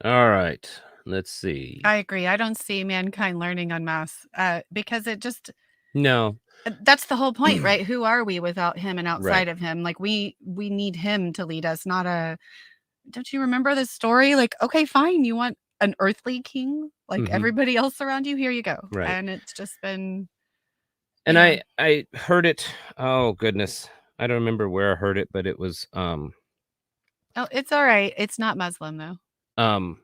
All right, let's see. I agree. I don't see mankind learning en masse because it just... No. That's the whole point, right? Who are we without him and outside of him? Like, we need him to lead us, not a... Don't you remember the story? Like, okay, fine. You want an earthly king? Like everybody else around you? Here you go. Right. And it's just been... And I heard it, oh goodness, I don't remember where I heard it, but it was, Oh, it's all right. It's not Muslim, though.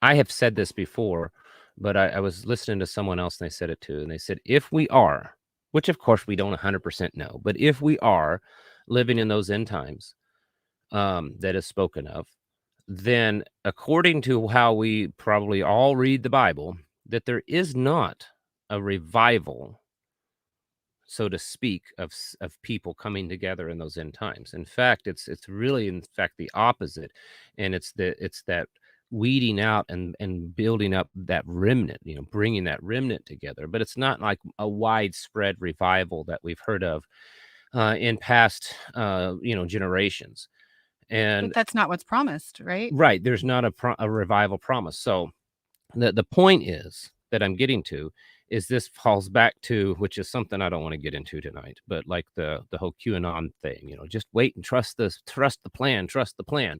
I have said this before, but I was listening to someone else and they said it too, and they said, "If we are," which of course we don't 100% know, but if we are living in those end times, that is spoken of, then according to how we probably all read the Bible, that there is not a revival, so to speak, of people coming together in those end times. In fact, it's really in fact the opposite, and it's that weeding out and building up that remnant, bringing that remnant together. But it's not like a widespread revival that we've heard of in past generations. But And that's not what's promised, right? right, there's not a revival promise. So the point is that I'm getting to is this falls back to, which is something I don't want to get into tonight, but like the whole QAnon thing, just wait and trust the plan, trust the plan.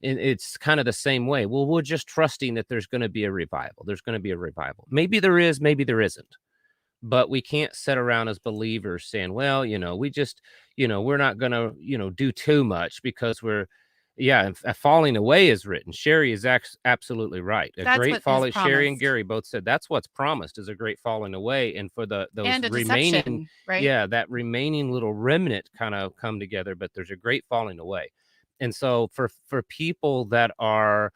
And it's kind of the same way. Well, we're just trusting that there's going to be a revival. There's going to be a revival. Maybe there is, maybe there isn't. But we can't sit around as believers saying, well, we just, we're not going to, do too much because a falling away is written. Sherry is absolutely right. A That's great what is falling, Sherry and promised. Gary both said that's what's promised is a great falling away. And for those And a remaining, deception, right? that remaining little remnant kind of come together, but there's a great falling away. And so for people that are,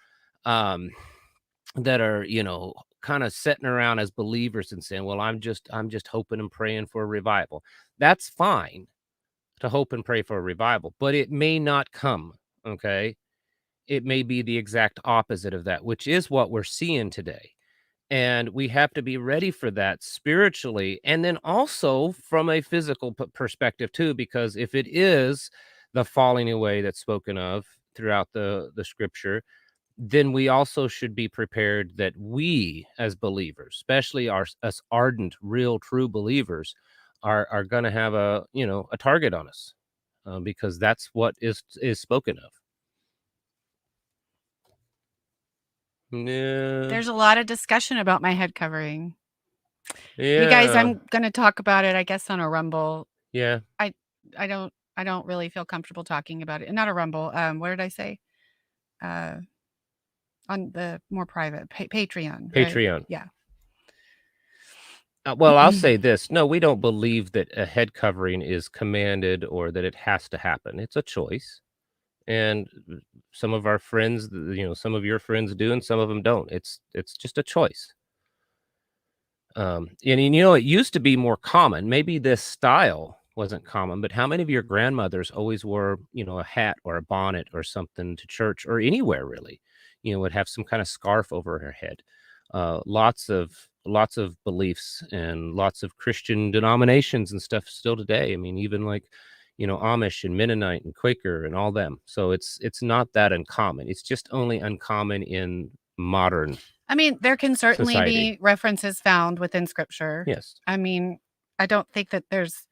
kind of sitting around as believers and saying, well, I'm just hoping and praying for a revival. That's fine to hope and pray for a revival, but it may not come. Okay. It may be the exact opposite of that, which is what we're seeing today. And we have to be ready for that spiritually. And then also from a physical perspective too, because if it is the falling away that's spoken of throughout the scripture, then we also should be prepared that we as believers, especially us ardent, real, true believers, are going to have a target on us, because that's what is spoken of. Yeah. There's a lot of discussion about my head covering. Yeah. You guys, I'm going to talk about it, I guess, on a Rumble. Yeah. I don't really feel comfortable talking about it. Not a Rumble. What did I say? On the more private Patreon. Patreon. Right? Yeah. Well, I'll say this. No, we don't believe that a head covering is commanded or that it has to happen. It's a choice. And some of our friends, some of your friends do, and some of them don't. It's just a choice. And it used to be more common. Maybe this style wasn't common, but how many of your grandmothers always wore, a hat or a bonnet or something to church or anywhere really? Would have some kind of scarf over her head. Lots of beliefs and lots of Christian denominations and stuff still today. I mean, even like, Amish and Mennonite and Quaker and all them. So it's not that uncommon. It's just only uncommon in modern. I mean, there can certainly society. be references found within scripture. Yes. I mean, I don't think that there's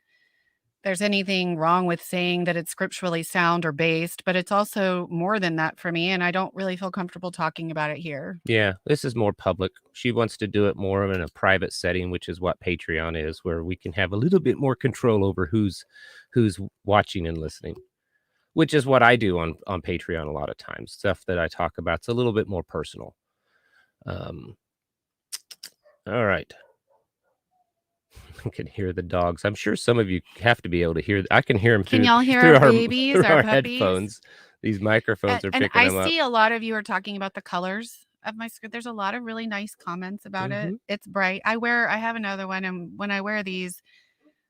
anything wrong with saying that it's scripturally sound or based, but it's also more than that for me, and I don't really feel comfortable talking about it here. Yeah, this is more public. She wants to do it more in a private setting, which is what Patreon is, where we can have a little bit more control over who's watching and listening, which is what I do on Patreon a lot of times. Stuff that I talk about, it's a little bit more personal. All right. I can hear the dogs. I'm sure some of you have to be able to hear. I can hear them Can through, y'all hear through our babies, through our our puppies? headphones. These microphones are picking and them I up. see a lot of you are talking about the colors of my skirt. There's a lot of really nice comments about it. It's bright. I have another one, and when I wear these,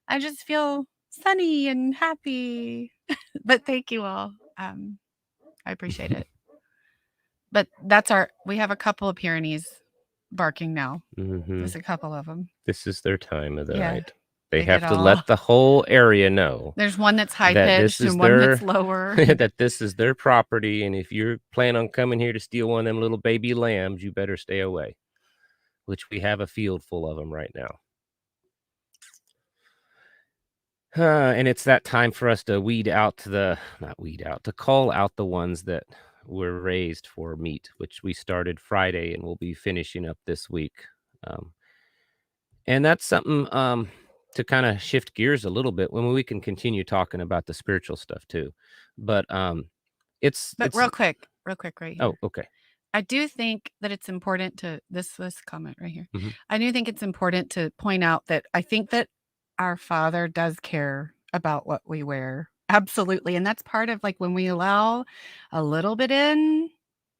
I just feel sunny and happy. But thank you all. I appreciate it. But we have a couple of Pyrenees barking now. There's a couple of them. This is their time of the night. They They have get to let the whole area know. There's one that's high pitched and one that's lower. That this is their property, and if you're planning on coming here to steal one of them little baby lambs, you better stay away. Which we have a field full of them right now. And it's that time for us to to call out the ones that were raised for meat, which we started Friday and we'll be finishing up this week. And that's something to kind of shift gears a little bit, when we can continue talking about the spiritual stuff too, but it's real quick right here. Oh, okay. I do think that it's important to this comment right here. Mm-hmm. I do think it's important to point out that I think that our Father does care about what we wear. Absolutely. And that's part of like when we allow a little bit in,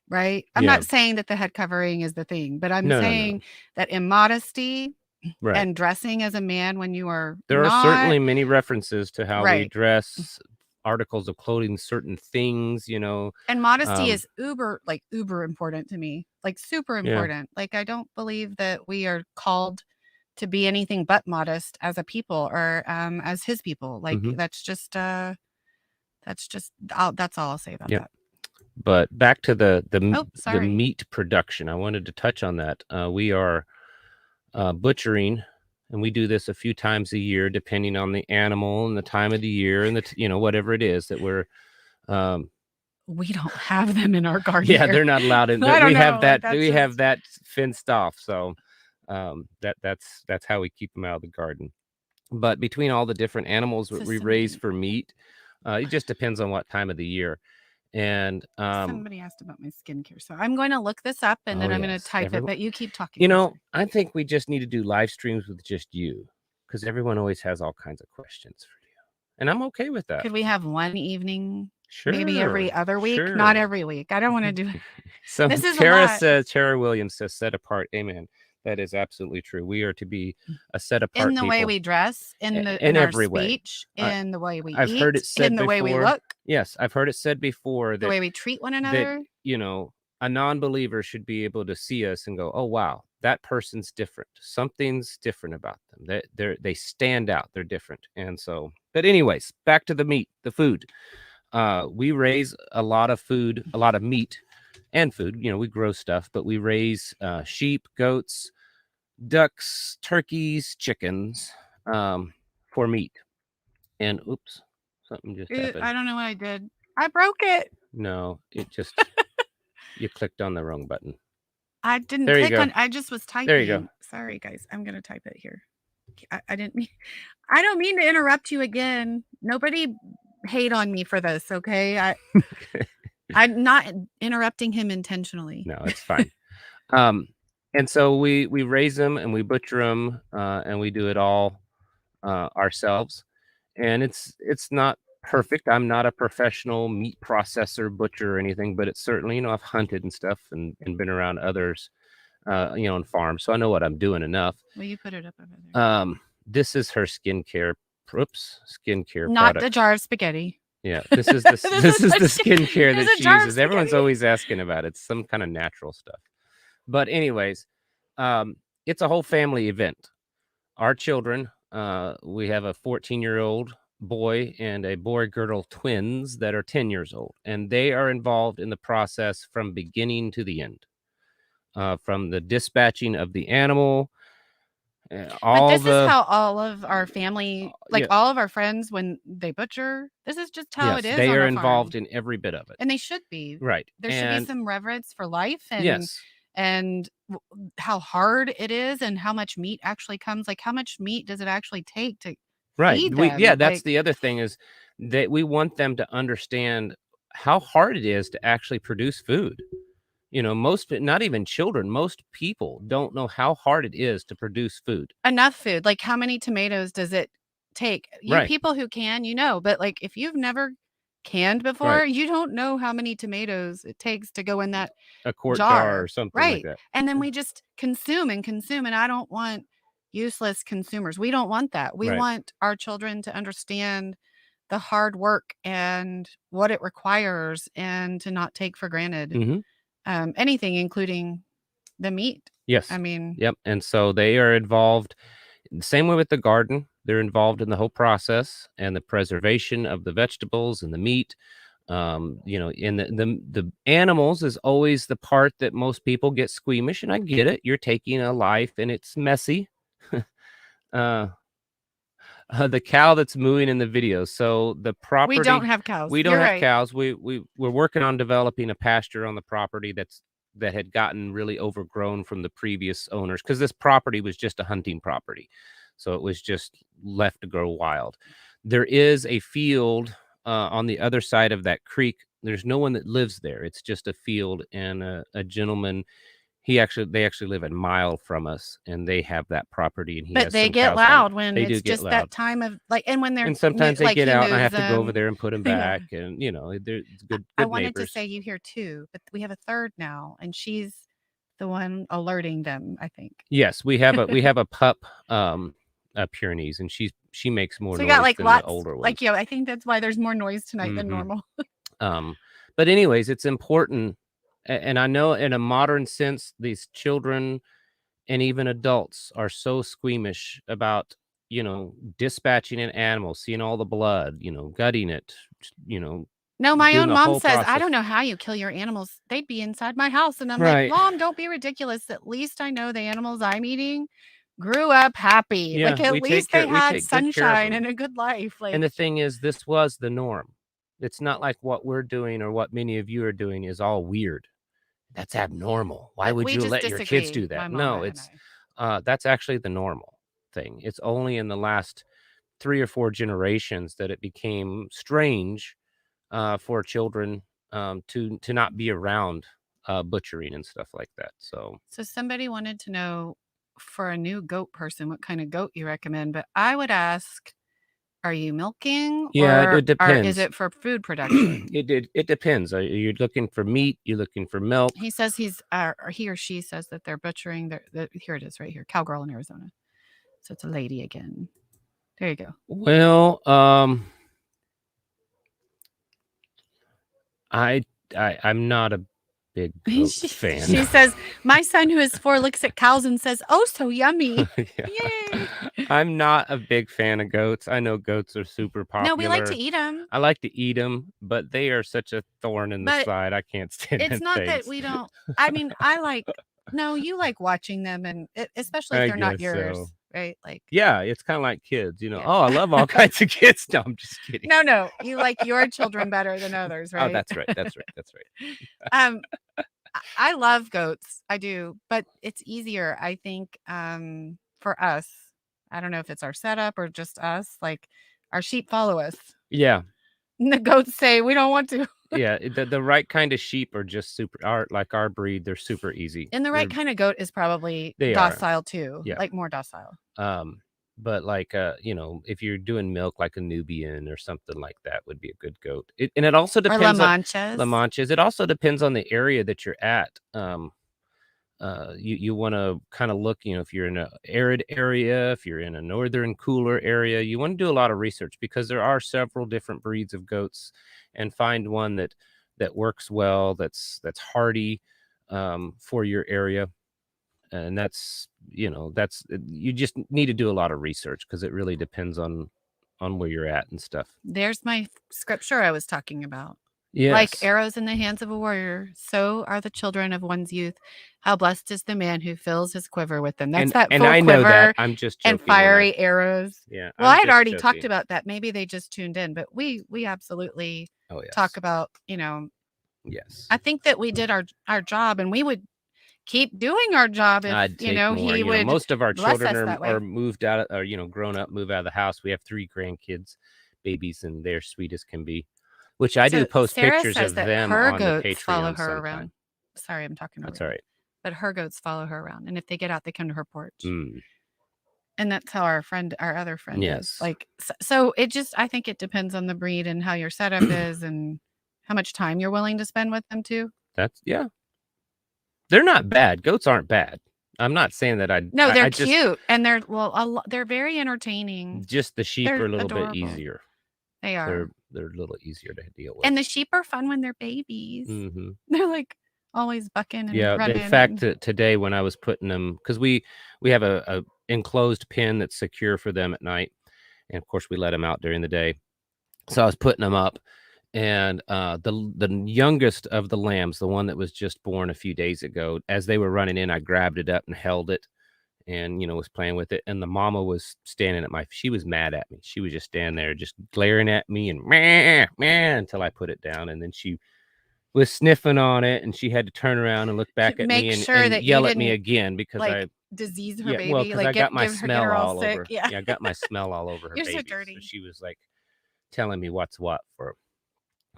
right? I'm not saying that the head covering is the thing, but I'm saying that immodesty and dressing as a man when you are there are certainly many references to how we dress, articles of clothing, certain things, you know. And modesty is uber important to me, like super important. Like I don't believe that we are called to be anything but modest as a people or as his people. Like that's all I'll say about that. But back to the meat production, I wanted to touch on that. We are butchering, and we do this a few times a year, depending on the animal and the time of the year and the whatever it is that we're. We don't have them in our garden. Yeah, they're not allowed in. We have that fenced off, so that's how we keep them out of the garden. But between all the different animals that we raise for meat, it just depends on what time of the year. And somebody asked about my skincare, so I'm going to look this up and then I'm going to type it. But you keep talking. You know, I think we just need to do live streams with just you, because everyone always has all kinds of questions for you, and I'm okay with that. Could we have one evening? Sure, maybe every other week, not every week. I don't want to do it. So this is Tara Williams says, set apart. Amen. That is absolutely true. We are to be a set apart in the way we dress, in our speech, in the way we eat. I've heard it said in the way we look. Yes, I've heard it said before that the way we treat one another. That, you know, a non-believer should be able to see us and go, "Oh wow, that person's different. Something's different about them. They stand out. They're different." And so, but anyways, back to the meat, the food. We raise a lot of food, a lot of meat and food. You know, we grow stuff, but we raise sheep, goats, ducks, turkeys, chickens for meat. And oops, something just happened. I don't know what I did. I broke it. No, it just you clicked on the wrong button. I didn't click on. I just was typing. There you go. Sorry, guys. I'm gonna type it here. I didn't mean. I don't mean to interrupt you again. Nobody hate on me for this, okay? I'm not interrupting him intentionally. No, it's fine. And so we raise them and we butcher them and we do it all ourselves. And it's not perfect. I'm not a professional meat processor, butcher, or anything, but it's certainly, you know, I've hunted and stuff and been around others, you know, on farms, so I know what I'm doing enough. Will you put it up over there? This is her skincare. Skincare not product. The jar of spaghetti. Yeah, this is the skincare that she uses. Everyone's always asking about it. It's some kind of natural stuff. But anyways, it's a whole family event. Our children, we have a 14-year-old boy and a boy-girl twins that are 10 years old, and they are involved in the process from beginning to the end, from the dispatching of the animal. But this is how all of our family, like all of our friends, when they butcher, this is just how it is. They are involved in every bit of it, and they should be. Right. There should be some reverence for life, and how hard it is, and how much meat actually comes. Like, how much meat does it actually take to feed them? That's the other thing, is that we want them to understand how hard it is to actually produce food. You know, not even children, most people don't know how hard it is to produce food. Enough food. Like, how many tomatoes does it take? You people who can, you know, but like if you've never canned before, you don't know how many tomatoes it takes to go in that a quart jar or something like that. And then we just consume, and I don't want useless consumers. We don't want that. We want our children to understand the hard work and what it requires, and to not take for granted anything, including the meat. Yes. I mean, yep. And so they are involved the same way with the garden. They're involved in the whole process and the preservation of the vegetables and the meat. You know, in the animals is always the part that most people get squeamish, and I get it. You're taking a life and it's messy. The cow that's mooing in the video. So the property, we don't have cows. We don't have cows. We're working on developing a pasture on the property that had gotten really overgrown from the previous owners, because this property was just a hunting property. So it was just left to grow wild. There is a field on the other side of that creek. There's no one that lives there. It's just a field, and a gentleman, they actually live a mile from us, and they have that property, and he But has they some get cows on it. loud when They do it's get just loud. that time of like, and when they're And sometimes they like get he out, and I have moves to go over them. there and put them Yeah. back, and they're good I wanted neighbors. to say you hear 2, but we have a third now, and she's the one alerting them, I think. Yes, we have a pup, Pyrenees, and she makes more So we noise got like than lots, the older ones. like, I think that's why there's more noise tonight than normal. But anyways, it's important, and I know in a modern sense, these children and even adults are so squeamish about, dispatching an animal, seeing all the blood, gutting it, you know, No, my doing own the mom whole says, I process. don't know how you kill your animals. They'd be inside my house. And I'm Right. like, Mom, don't be ridiculous. At least I know the animals I'm eating grew up happy. Yeah, like at we least take they we had take good care of sunshine them. and a good life. Like, And the thing is, this was the norm. It's not like what we're doing or what many of you are doing is all weird. That's abnormal. Why would we you just let your kids disagree, do that? my No, mama and it's I. that's actually the normal thing. It's only in the last 3 or 4 generations that it became strange for children to not be around butchering and stuff like that. So somebody wanted to know for a new goat person what kind of goat you recommend, but I would ask, are you milking? yeah, or it depends. is it for food production? It depends. Are you looking for meat? You looking for milk? He says or he or she says that they're butchering here it is right here, Cowgirl in Arizona. So it's a lady again. There you go. Well, I'm not a big goat fan. She says, my son who is 4 looks at cows and says, oh, so yummy. Yay. I'm not a big fan of goats. I know goats are super popular. No, we like to eat them. I like to eat them, but they are such a thorn in the side. I can't stand them. It's not that we don't. I mean, no, you like watching them, and especially if they're not yours, so. Right? Like, yeah, it's kind of like kids, Oh, I love all kinds of kids. No, I'm just kidding. No, you like your children better than others, right? Oh, that's right. I love goats. I do, but it's easier, I think, for us. I don't know if it's our setup or just us. Like, our sheep follow us. Yeah. And the goats say, we don't want to. Yeah, the right kind of sheep are just like our breed. They're super easy. And the right kind of goat is probably docile too. Yeah. Like more docile. But like, if you're doing milk, like a Nubian or something like that would be a good goat. And it also depends on La Manchas. It also depends on the area that you're at. You want to kind of look, if you're in an arid area, if you're in a northern cooler area, you want to do a lot of research because there are several different breeds of goats, and find one that works well, that's hardy for your area. And that's you just need to do a lot of research because it really depends on where you're at and stuff. There's my scripture I was talking about. Yes. Like arrows in the hands of a warrior, so are the children of one's youth. How blessed is the man who fills his quiver with them. That's that full I know quiver that. I'm just joking and fiery arrows. Yeah. Well, I had already talked about that. Maybe they just tuned in, but we absolutely talk about, Yes. I think that we did our job, and we would keep doing our job if he would. Most of our children are moved out, or grown up, move out of the house. We have 3 grandkids, babies, and they're sweet as can be. Which I do post Sarah pictures says of that them her on the goats Patreon follow her sometime. around. Sorry, I'm talking over. That's all right. But her goats follow her around, and if they get out, they come to her porch. Mm. And that's how our other friend Yes. is. Like, so it just, I think it depends on the breed and how your setup is and how much time you're willing to spend with them too. They're not bad. Goats aren't bad. I'm not saying that No, they're cute, and they're very entertaining. Just the sheep are a little bit easier. They are. They're a little easier to deal with. And the sheep are fun when they're babies. Mm-hmm. They're like always bucking and running. In fact, today when I was putting them, because we have a enclosed pen that's secure for them at night, and of course we let them out during the day. So I was putting them up, and the youngest of the lambs, the one that was just born a few days ago, as they were running in, I grabbed it up and held it, and was playing with it. And the mama was standing she was mad at me. She was just standing there, just glaring at me and meh, meh, until I put it down. And then she was sniffing on it, and she had to turn around and look back at me and yell at me again because disease her Yeah, well, baby, 'cause like I got my get smell her all all sick. over. Yeah. Yeah, I got my smell all over her You're so baby, so dirty. she was, like, telling me what's what for,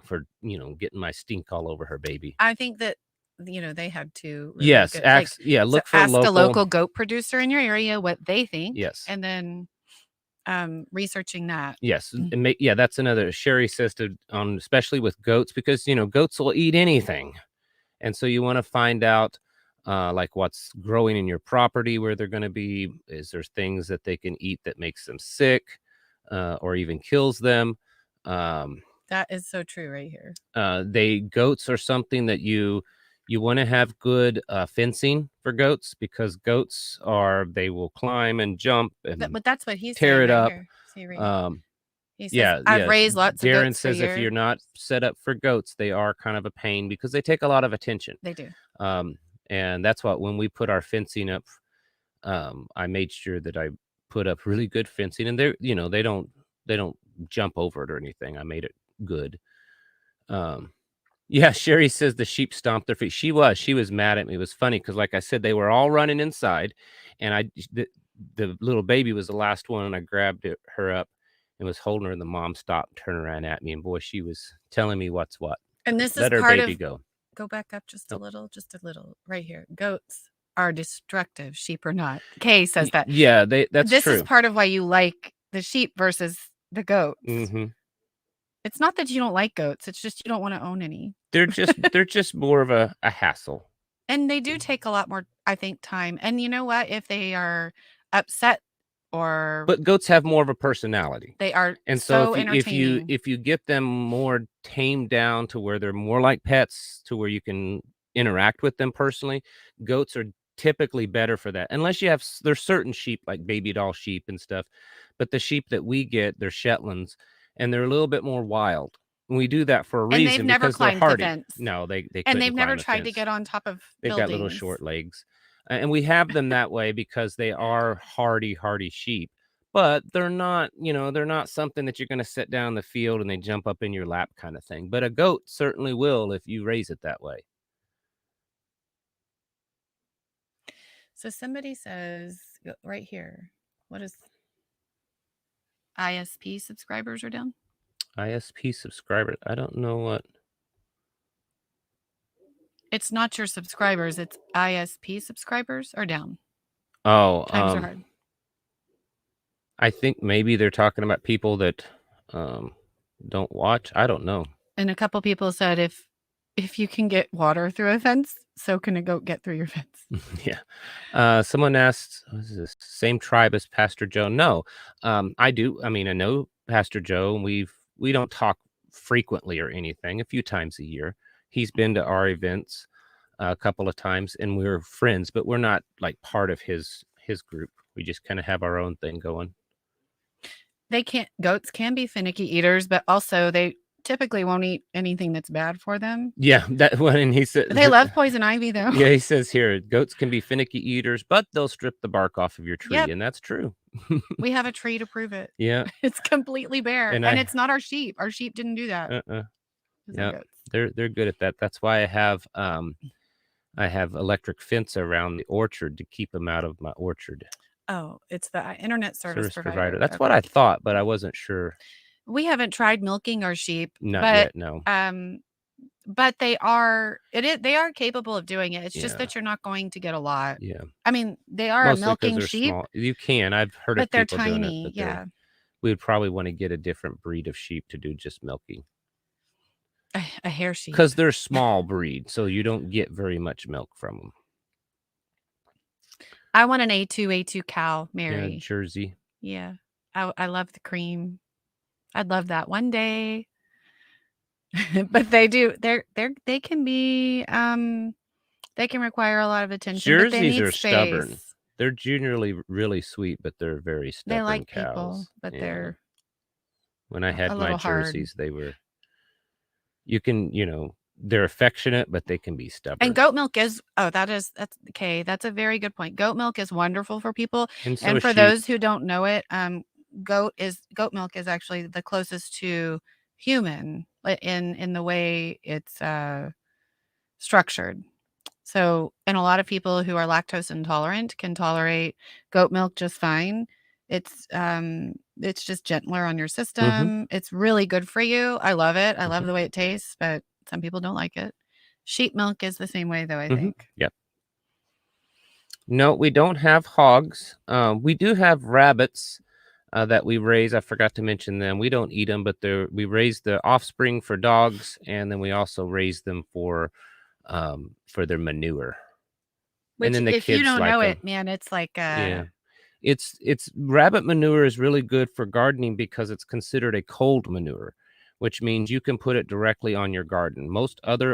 getting my stink all over her baby. I think that, they had to really Yes, good like, yeah, so look for ask a local. local goat producer in your area what they think, Yes. and then, researching that. Yes, yeah, that's another. Sherry says especially with goats, because, goats will eat anything. And so you wanna find out, like, what's growing in your property where they're gonna be. Is there things that they can eat that makes them sick, or even kills them? Um, That is so true right here. goats are something that you wanna have good, fencing for goats, because they will climb and jump and But that's what he's tear saying it right up. here. See, right Um, he says, yeah, "I've yes. raised lots of Darren goats for says if you're years." not set up for goats, they are kind of a pain because they take a lot of attention. They do. Um, and that's what, when we put our fencing up, I made sure that I put up really good fencing, and they don't jump over it or anything. I made it good. Um, yeah, Sherry says the sheep stomped their feet. She was mad at me. It was funny because, like I said, they were all running inside, and the little baby was the last one, and I grabbed her up and was holding her, and the mom stopped, turned around at me, and boy, she was telling me what's what. And this is Let her part baby of go. go back up just Oh, a little, right here. Goats are destructive, sheep are not. Kay says that. yeah, that's This is true. part of why you like the sheep versus the goats. Hmm. It's not that you don't like goats, it's just you don't wanna own any. They're just more of a hassle. And they do take a lot more, I think, time. And you know what? If they are upset or But goats have more of a personality. they are And so so if you entertaining. if you get them more tamed down to where they're more like pets, to where you can interact with them personally, goats are typically better for that. Unless you have there's certain sheep like baby doll sheep and stuff, but the sheep that we get, they're Shetlands, and they're a little bit more wild. And we do that for a And they've reason, never because they're climbed the hardy. fence. No, they And couldn't they've never climb the tried to fence. get on top of They've got little buildings. short legs. And we have them that way because they are hardy sheep. But they're not something that you're going to set down in the field and they jump up in your lap kind of thing. But a goat certainly will if you raise it that way. So somebody says right here, what is ISP subscribers are down? ISP subscriber. I don't know what. It's not your subscribers, it's ISP subscribers are down. Oh, Times are hard. I think maybe they're talking about people that don't watch. I don't know. And a couple people said if you can get water through a fence, so can a goat get through your fence. Yeah. Someone asked, what is this? Same tribe as Pastor Joe? No. I do. I mean, I know Pastor Joe, and we don't talk frequently or anything, a few times a year. He's been to our events a couple of times, and we're friends, but we're not like part of his group. We just kind of have our own thing going. Goats can be finicky eaters, but also they typically won't eat anything that's bad for them. Yeah, that one. And he said They love poison ivy, though. Yeah, he says here, goats can be finicky eaters, but they'll strip the bark off of your tree, Yep. and that's true. We have a tree to prove it. Yeah, It's completely bare, and and it's not our sheep. Our sheep didn't do that. It's our yeah, goats. they're good at that. That's why I have electric fence around the orchard to keep them out of my orchard. Oh, it's the internet service provider. That's Okay. what I thought, but I wasn't sure. We haven't tried milking our sheep, Not but yet, no. but they are capable of doing it. It's just Yeah. that you're not going to get a lot. Yeah, I mean, they are a mostly because milking they're sheep, small. You can. I've heard of but they're people doing it, tiny. but Yeah. we would probably want to get a different breed of sheep to do just milking. A hair sheep. Because they're small breed, so you don't get very much milk from them. I want an A2 cow, Mary. Yeah, Jersey. Yeah. I love the cream. I'd love that one day. But they can be they can require a lot of attention. But they Jerseys need are stubborn. space. They're generally really sweet, but they're very stubborn They like cows. people, but Yeah. they're When I had a my little hard. jerseys, they're affectionate, but they can be stubborn. And goat milk that's okay. That's a very good point. Goat milk is wonderful for people. And so And is for sheep. those who don't know it, goat milk is actually the closest to human in the way it's structured. So, and a lot of people who are lactose intolerant can tolerate goat milk just fine. It's just gentler on your system. It's really good for you. I love it. I love the way it tastes, but some people don't like it. Sheep milk is the same way though, I think. Yep. No, we don't have hogs. We do have rabbits that we raise. I forgot to mention them. We don't eat them, but we raise the offspring for dogs, and then we also raise them for their manure. Which, and then the if kids you don't like know them. it, man, it's like Yeah. It's rabbit manure is really good for gardening because it's considered a cold manure, which means you can put it directly on your garden.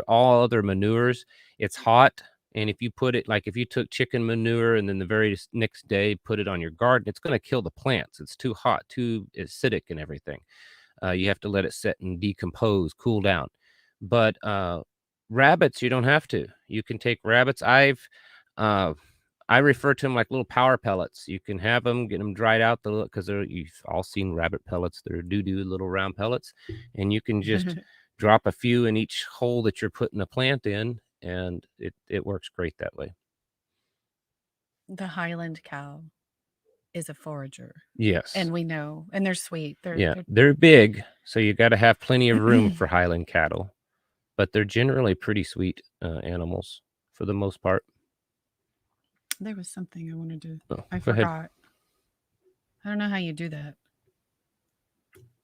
All other manures, it's hot. And if you put it, like if you took chicken manure and then the very next day put it on your garden, it's going to kill the plants. It's too hot, too acidic and everything. You have to let it set and decompose, cool down. But rabbits, you don't have to. You can take rabbits. I refer to them like little power pellets. You can have them, get them dried out, because you've all seen rabbit pellets. They're doo-doo little round pellets. And you can just drop a few in each hole that you're putting a plant in, and it works great that way. The Highland cow is a forager. Yes. And we know, and they're sweet. They're big, so you got to have plenty of room for Highland cattle. But they're generally pretty sweet animals for the most part. There was something I wanted to. I forgot. Ahead. I don't know how you do that.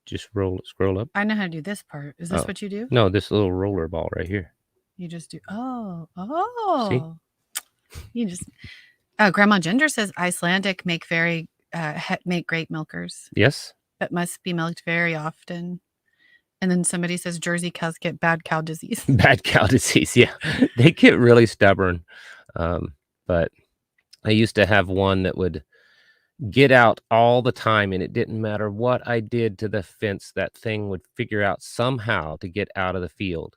Just scroll up. I know how to do this part. Is this what you do? No, this little roller ball right here. You just do. See? You just. Grandma Ginger says Icelandic make great milkers. Yes. But must be milked very often. And then somebody says Jersey cows get bad cow disease. Bad cow disease, yeah. They get really stubborn. But I used to have one that would get out all the time, and it didn't matter what I did to the fence, that thing would figure out somehow to get out of the field.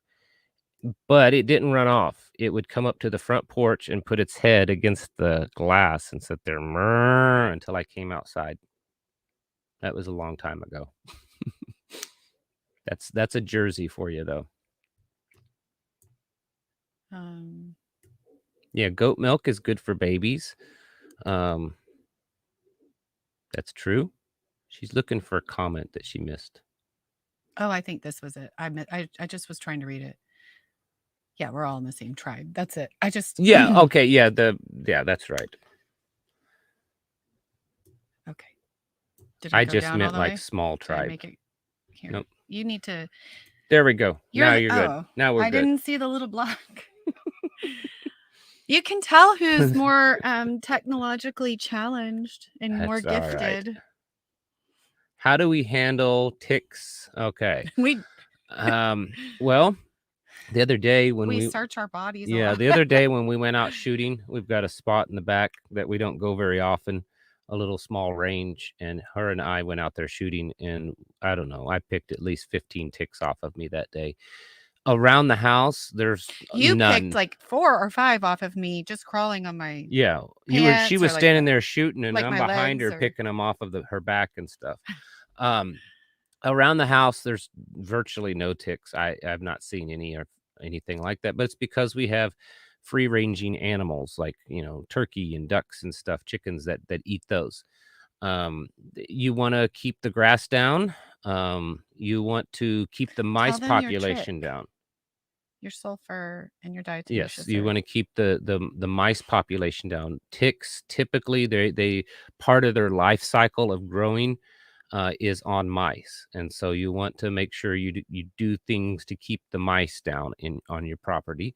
But it didn't run off. It would come up to the front porch and put its head against the glass and sit there until I came outside. That was a long time ago. That's a Jersey for you, though. Yeah, goat milk is good for babies. That's true. She's looking for a comment that she missed. Oh, I think this was it. I just was trying to read it. Yeah, we're all in the same tribe. That's it. Yeah, okay, yeah, that's right. Okay. I just meant like small tribe. Make it here. Nope. You need to. There we go. Now you're good. Now we're good. I didn't see the little block. You can tell who's more technologically challenged and more gifted. Right. How do we handle ticks? Okay. Well, the other day when we search our bodies. Yeah, the other day when we went out shooting, we've got a spot in the back that we don't go very often, a little small range, and her and I went out there shooting, and I don't know, I picked at least 15 ticks off of me that day. Around the house, there's none. Picked like 4 or 5 off of me just crawling on my she was standing there shooting, and I'm behind her picking them off of her back and stuff. Around the house, there's virtually no ticks. I've not seen any or anything like that, but it's because we have free-ranging animals like turkey and ducks and stuff, chickens that eat those. You want to keep the grass down. You want to keep the mice population down. Your sulfur and your dietitian. Yes, you want to keep the mice population down. Ticks, typically, they part of their life cycle of growing is on mice, and so you want to make sure you do things to keep the mice down on your property.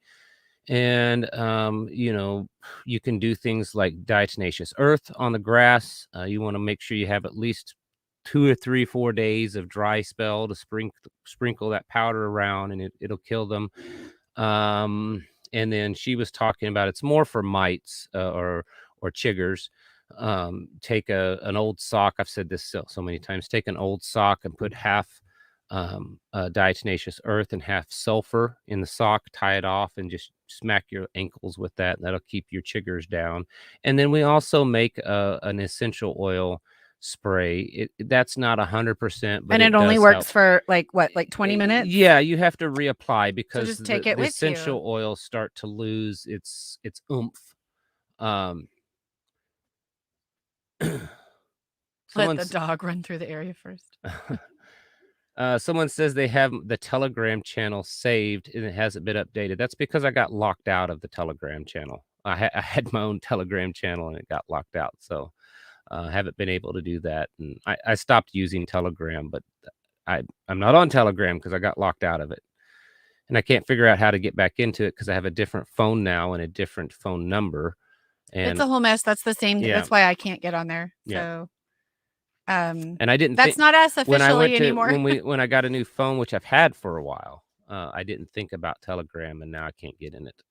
And you can do things like diatomaceous earth on the grass. You want to make sure you have at least 2 or 3, 4 days of dry spell to sprinkle that powder around, and it'll kill them. And then she was talking about it's more for mites or chiggers. Take an old sock. I've said this so many times. Take an old sock and put half diatomaceous earth and half sulfur in the sock, tie it off, and just smack your ankles with that. That'll keep your chiggers down. And then we also make an essential oil spray. That's not 100%, but And it only does works help. for like what, like 20 minutes? Yeah, you have to reapply So because just take it the with essential you. oils start to lose its oomph. Let the dog run through the area first. Someone says they have the Telegram channel saved and it hasn't been updated. That's because I got locked out of the Telegram channel. I had my own Telegram channel and it got locked out. So I haven't been able to do that. And I stopped using Telegram, but I'm not on Telegram because I got locked out of it. And I can't figure out how to get back into it because I have a different phone now and a different phone number. And it's a whole mess. That's the same. Yeah. That's why I can't get on there. So, yeah. And I didn't. That's not us officially anymore. when I got a new phone, which I've had for a while, I didn't think about Telegram, and now I can't get in it.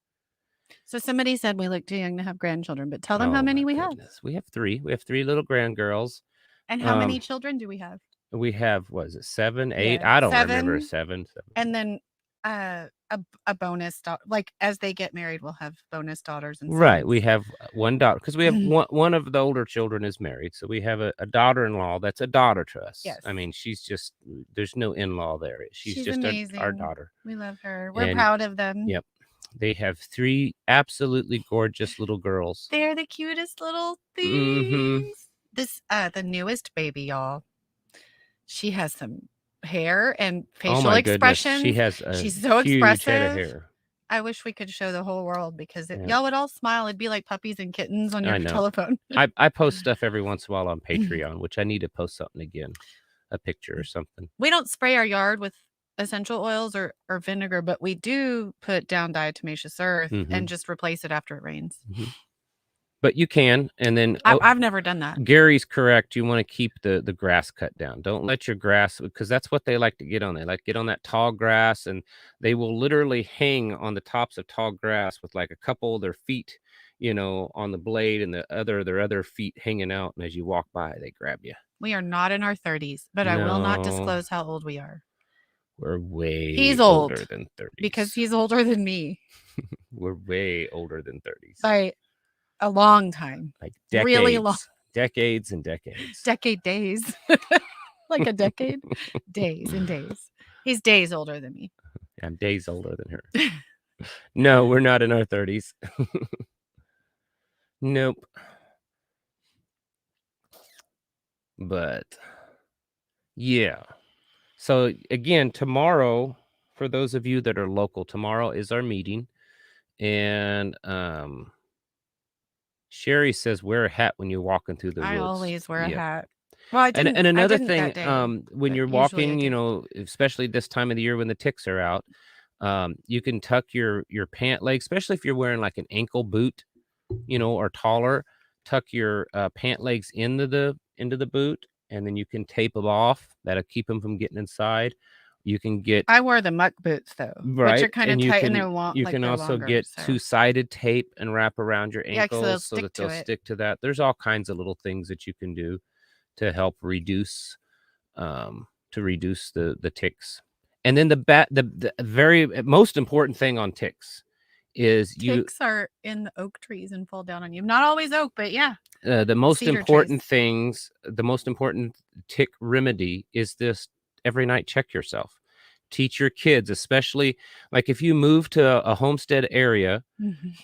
So somebody said we look too young to have grandchildren, but tell them how many we have. We have 3. We have 3 little grandgirls. And how many children do we have? We have, what is it, 7, 8? Yeah, I don't remember. 7. And then a bonus daughter. Like as they get married, we'll have bonus daughters and sons. Right. We have one daughter because we have one of the older children is married, so we have a daughter-in-law that's a daughter to us. Yes. I mean, she's just there's no in-law there. She's just our daughter. We love her. We're proud of them. Yep. They have 3 absolutely gorgeous little girls. They're the cutest little things. This the newest baby, y'all. She has some hair and facial expression. She's so expressive. Head of hair. I wish we could show the whole world because y'all would all smile. It'd be like puppies and kittens on your telephone. I post stuff every once in a while on Patreon, which I need to post something again, a picture or something. We don't spray our yard with essential oils or vinegar, but we do put down diatomaceous earth and just replace it after it rains. But you can, and then I've never done that. Gary's correct. You want to keep the grass cut down. Don't let your grass, because that's what they like to get on. They like to get on that tall grass, and they will literally hang on the tops of tall grass with like a couple of their feet, on the blade, and their other feet hanging out. And as you walk by, they grab you. We are not in our 30s, but I will not disclose how old we are. We're way he's older than 30s. Because he's older than me. We're way older than 30s. By a long time. Like decades. Really long. Decades and decades. Decade days. Like a decade? Days and days. He's days older than me. I'm days older than her. No, we're not in our 30s. Nope. But yeah. So again, tomorrow, for those of you that are local, tomorrow is our meeting. And Sherry says wear a hat when you're walking through the woods. I always wear a hat. Well, I didn't. And another thing, when you're walking, especially this time of the year when the ticks are out, you can tuck your pant leg, especially if you're wearing like an ankle boot, or taller. Tuck your pant legs into the boot, and then you can tape them off. That'll keep them from getting inside. You can get. I wear the muck boots though, right? Which are kind of tight and they're long. You can also get 2-sided tape and wrap around your ankles so that they'll stick to that. There's all kinds of little things that you can do to help reduce the ticks. And then the very most important thing on ticks is ticks are in the oak trees and fall down on you. Not always oak, but yeah. The most important tick remedy is this: every night check yourself. Teach your kids, especially like if you move to a homestead area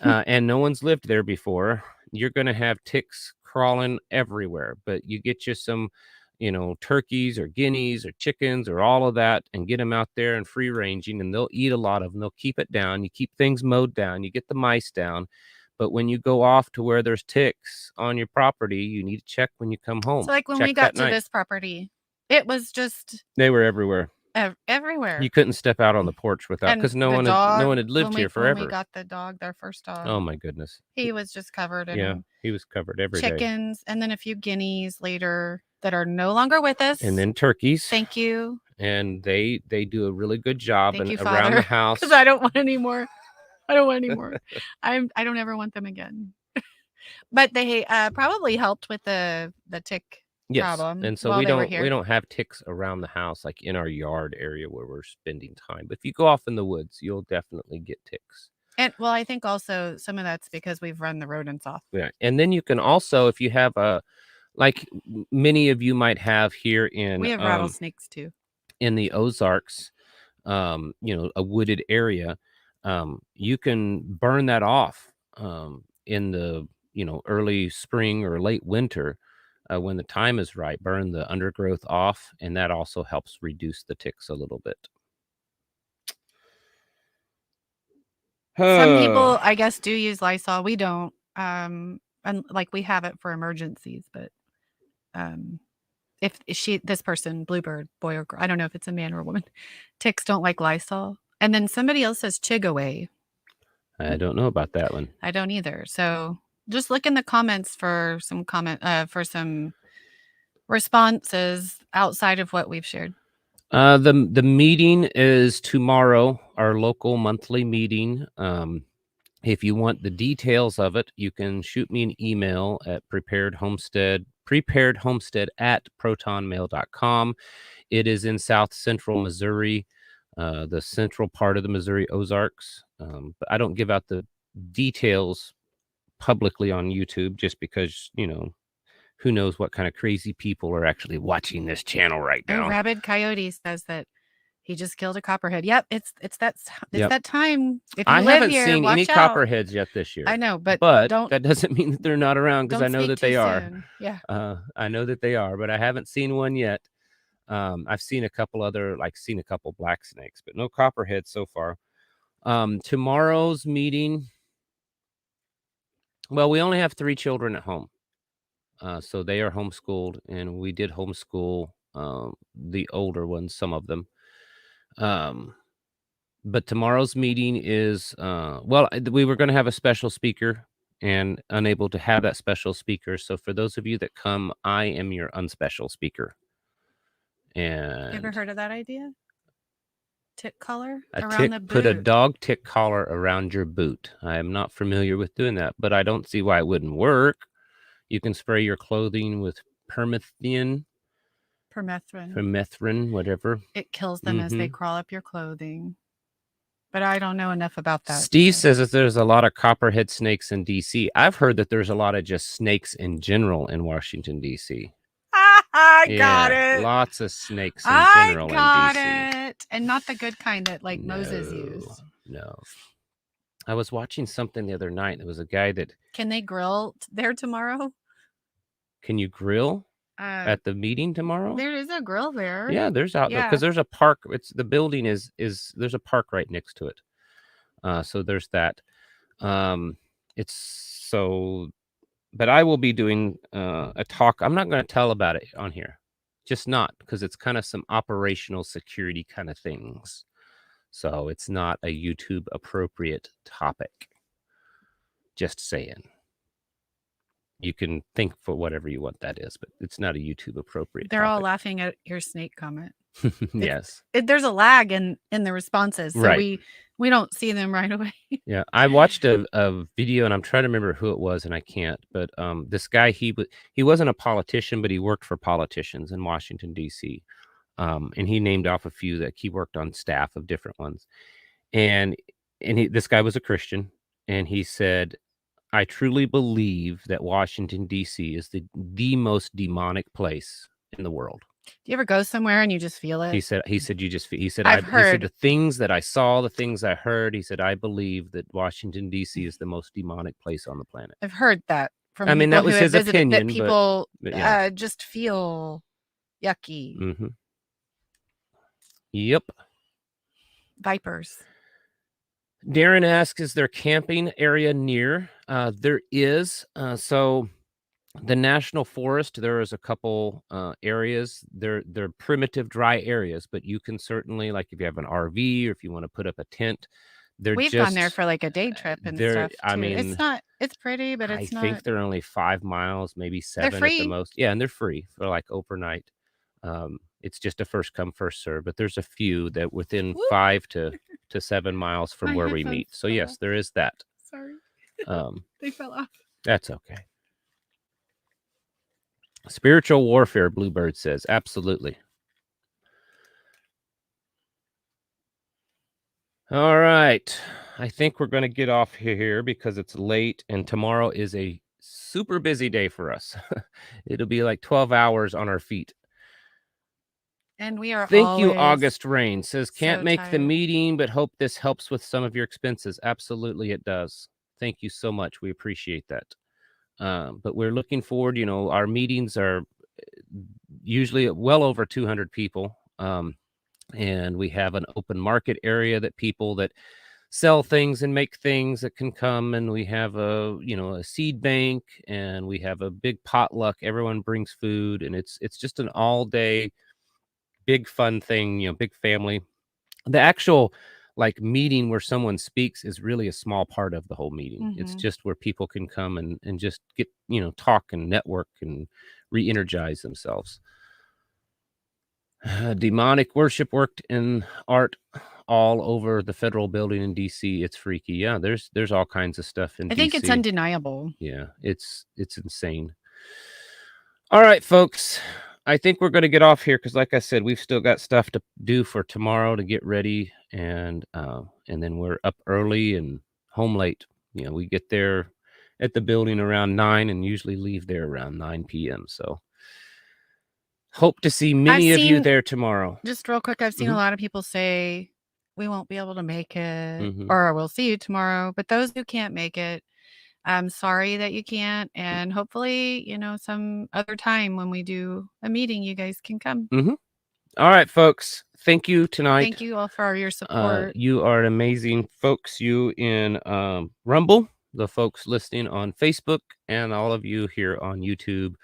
and no one's lived there before, you're going to have ticks crawling everywhere. But you get you some, turkeys or guineas or chickens or all of that and get them out there and free ranging, and they'll eat a lot of them. They'll keep it down. You keep things mowed down. You get the mice down. But when you go off to where there's ticks on your property, you need to check when you come home. So like when we got to this property, it was just... They were everywhere. Everywhere. You couldn't step out on the porch without, because no one had lived here forever. When we got the dog, their first dog. Oh my goodness. He was just covered in he was covered every chickens, day. And then a few guineas later that are no longer with us. And then turkeys. Thank you. And they do a really good job around the house. Because I don't want any more. I don't ever want them again. But they probably helped with the tick problem. And so we don't have ticks around the house, like in our yard area where we're spending time. But if you go off in the woods, you'll definitely get ticks. And well, I think also some of that's because we've run the rodents off. Yeah. And then you can also, if you have a like many of you might have here in We have rattlesnakes too. in the Ozarks, you know, a wooded area, you can burn that off in the, you know, early spring or late winter when the time is right. Burn the undergrowth off, and that also helps reduce the ticks a little bit. Some people, I guess, do use Lysol. We don't. And like we have it for emergencies, but if this person, Bluebird, boy or girl, I don't know if it's a man or a woman, ticks don't like Lysol. And then somebody else says Chigaway. I don't know about that one. I don't either. So just look in the comments for some for some responses outside of what we've shared. The meeting is tomorrow, our local monthly meeting. If you want the details of it, you can shoot me an email at preparedhomestead at protonmail.com. It is in South Central Missouri, the central part of the Missouri Ozarks. But I don't give out the details publicly on YouTube just because, you know, who knows what kind of crazy people are actually watching this channel right now. Rabid Coyote says that he just killed a copperhead. Yep, it's that time. If you I live haven't here, seen watch any out. copperheads yet this year. I know, but that doesn't mean that they're not around, because I know that they are. Yeah. I know that they are, but I haven't seen one yet. I've seen a couple black snakes, but no copperheads so far. Tomorrow's meeting, well, we only have 3 children at home. So they are homeschooled, and we did homeschool the older ones, some of them. But tomorrow's meeting is, well, we were going to have a special speaker and unable to have that special speaker. So for those of you that come, I am your unspecial speaker. And ever heard of that idea? Tick collar around the boot. Put a dog tick collar around your boot. I am not familiar with doing that, but I don't see why it wouldn't work. You can spray your clothing with permethrin, whatever. It kills them as they crawl up your clothing. But I don't know enough about that. Steve says that there's a lot of copperhead snakes in D.C. I've heard that there's a lot of just snakes in general in Washington, D.C. I got it. Lots of snakes in general in D.C. I got it. And not the good kind that like Moses used. No. I was watching something the other night. There was a guy that... Can they grill there tomorrow? Can you grill at the meeting tomorrow? There is a grill there. Yeah, there's out there, because there's a park. The building is there's a park right next to it. So there's that. But I will be doing a talk. I'm not going to tell about it on here, just not, because it's kind of some operational security kind of things. So it's not a YouTube appropriate topic. Just saying. You can think for whatever you want that is, but it's not a YouTube appropriate. They're all laughing at your snake comment. Yes. There's a lag in the responses, so we don't see them right away. Yeah, I watched a video, and I'm trying to remember who it was, and I can't. But this guy, he wasn't a politician, but he worked for politicians in Washington, D.C. And he named off a few that he worked on staff of different ones. And this guy was a Christian, and he said, I truly believe that Washington, D.C. is the most demonic place in the world. Do you ever go somewhere and you just feel it? He said you just feel. He said, I've heard. He said, the things that I saw, the things I heard. He said, I believe that Washington, D.C. is the most demonic place on the planet. I've heard that from people that was his opinion. That people just feel yucky. Mm-hmm. Yep. Vipers. Darren asks, is there camping area near? There is. So the National Forest, there is a couple areas. They're primitive, dry areas, but you can certainly, like if you have an RV or if you want to put up a tent, we've gone there for like a day trip and stuff too. I mean, it's pretty, but it's not. I think they're only 5 miles, maybe 7 at the most. Yeah, and they're free for like overnight. It's just a first come, first serve, but there's a few that within 5 to 7 miles from where we meet. So yes, there is that. Sorry. They fell off. That's okay. Spiritual warfare, Bluebird says. Absolutely. All right. I think we're going to get off here because it's late, and tomorrow is a super busy day for us. It'll be like 12 hours on our feet. And we are Thank you, always August Rain. Says, can't so make the tired. meeting, but hope this helps with some of your expenses. Absolutely, it does. Thank you so much. We appreciate that. But we're looking forward. You know, our meetings are usually well over 200 people. And we have an open market area that people that sell things and make things that can come, and we have a, you know, a seed bank, and we have a big potluck. Everyone brings food, and it's just an all day big fun thing, you know, big family. The actual like meeting where someone speaks is really a small part of the whole meeting. It's just where people can come and just get, you know, talk and network and re-energize themselves. Demonic worship worked in art all over the federal building in DC. It's freaky. Yeah, there's all kinds of stuff in DC. I think it's undeniable. Yeah, it's insane. All right, folks. I think we're going to get off here because, like I said, we've still got stuff to do for tomorrow to get ready, and then we're up early and home late. You know, we get there at the building around 9 and usually leave there around 9 p.m. So hope to see many of you there tomorrow. Just real quick, I've seen a lot of people say we won't be able to make it, or we'll see you tomorrow. But those who can't make it, I'm sorry that you can't. And hopefully, you know, some other time when we do a meeting, you guys can come. All right, folks. Thank you tonight. Thank you all for your support. You are amazing folks. You in Rumble, the folks listening on Facebook, and all of you here on YouTube.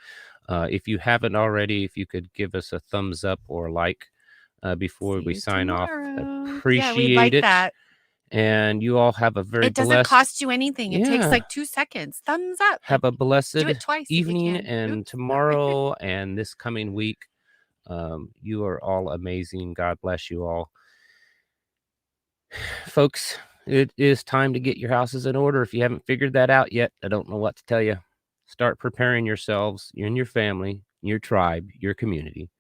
If you haven't already, if you could give us a thumbs up or like before we sign off, appreciate it. That. And you all have a very blessed... It doesn't cost you anything. It takes like 2 seconds. Thumbs up. Have a blessed do it twice evening and tomorrow and this coming week. You are all amazing. God bless you all. Folks, it is time to get your houses in order. If you haven't figured that out yet, I don't know what to tell you. Start preparing yourselves, you and your family, your tribe, your community,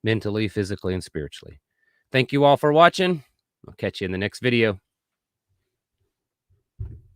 mentally, physically, and spiritually. Thank you all for watching. I'll catch you in the next video.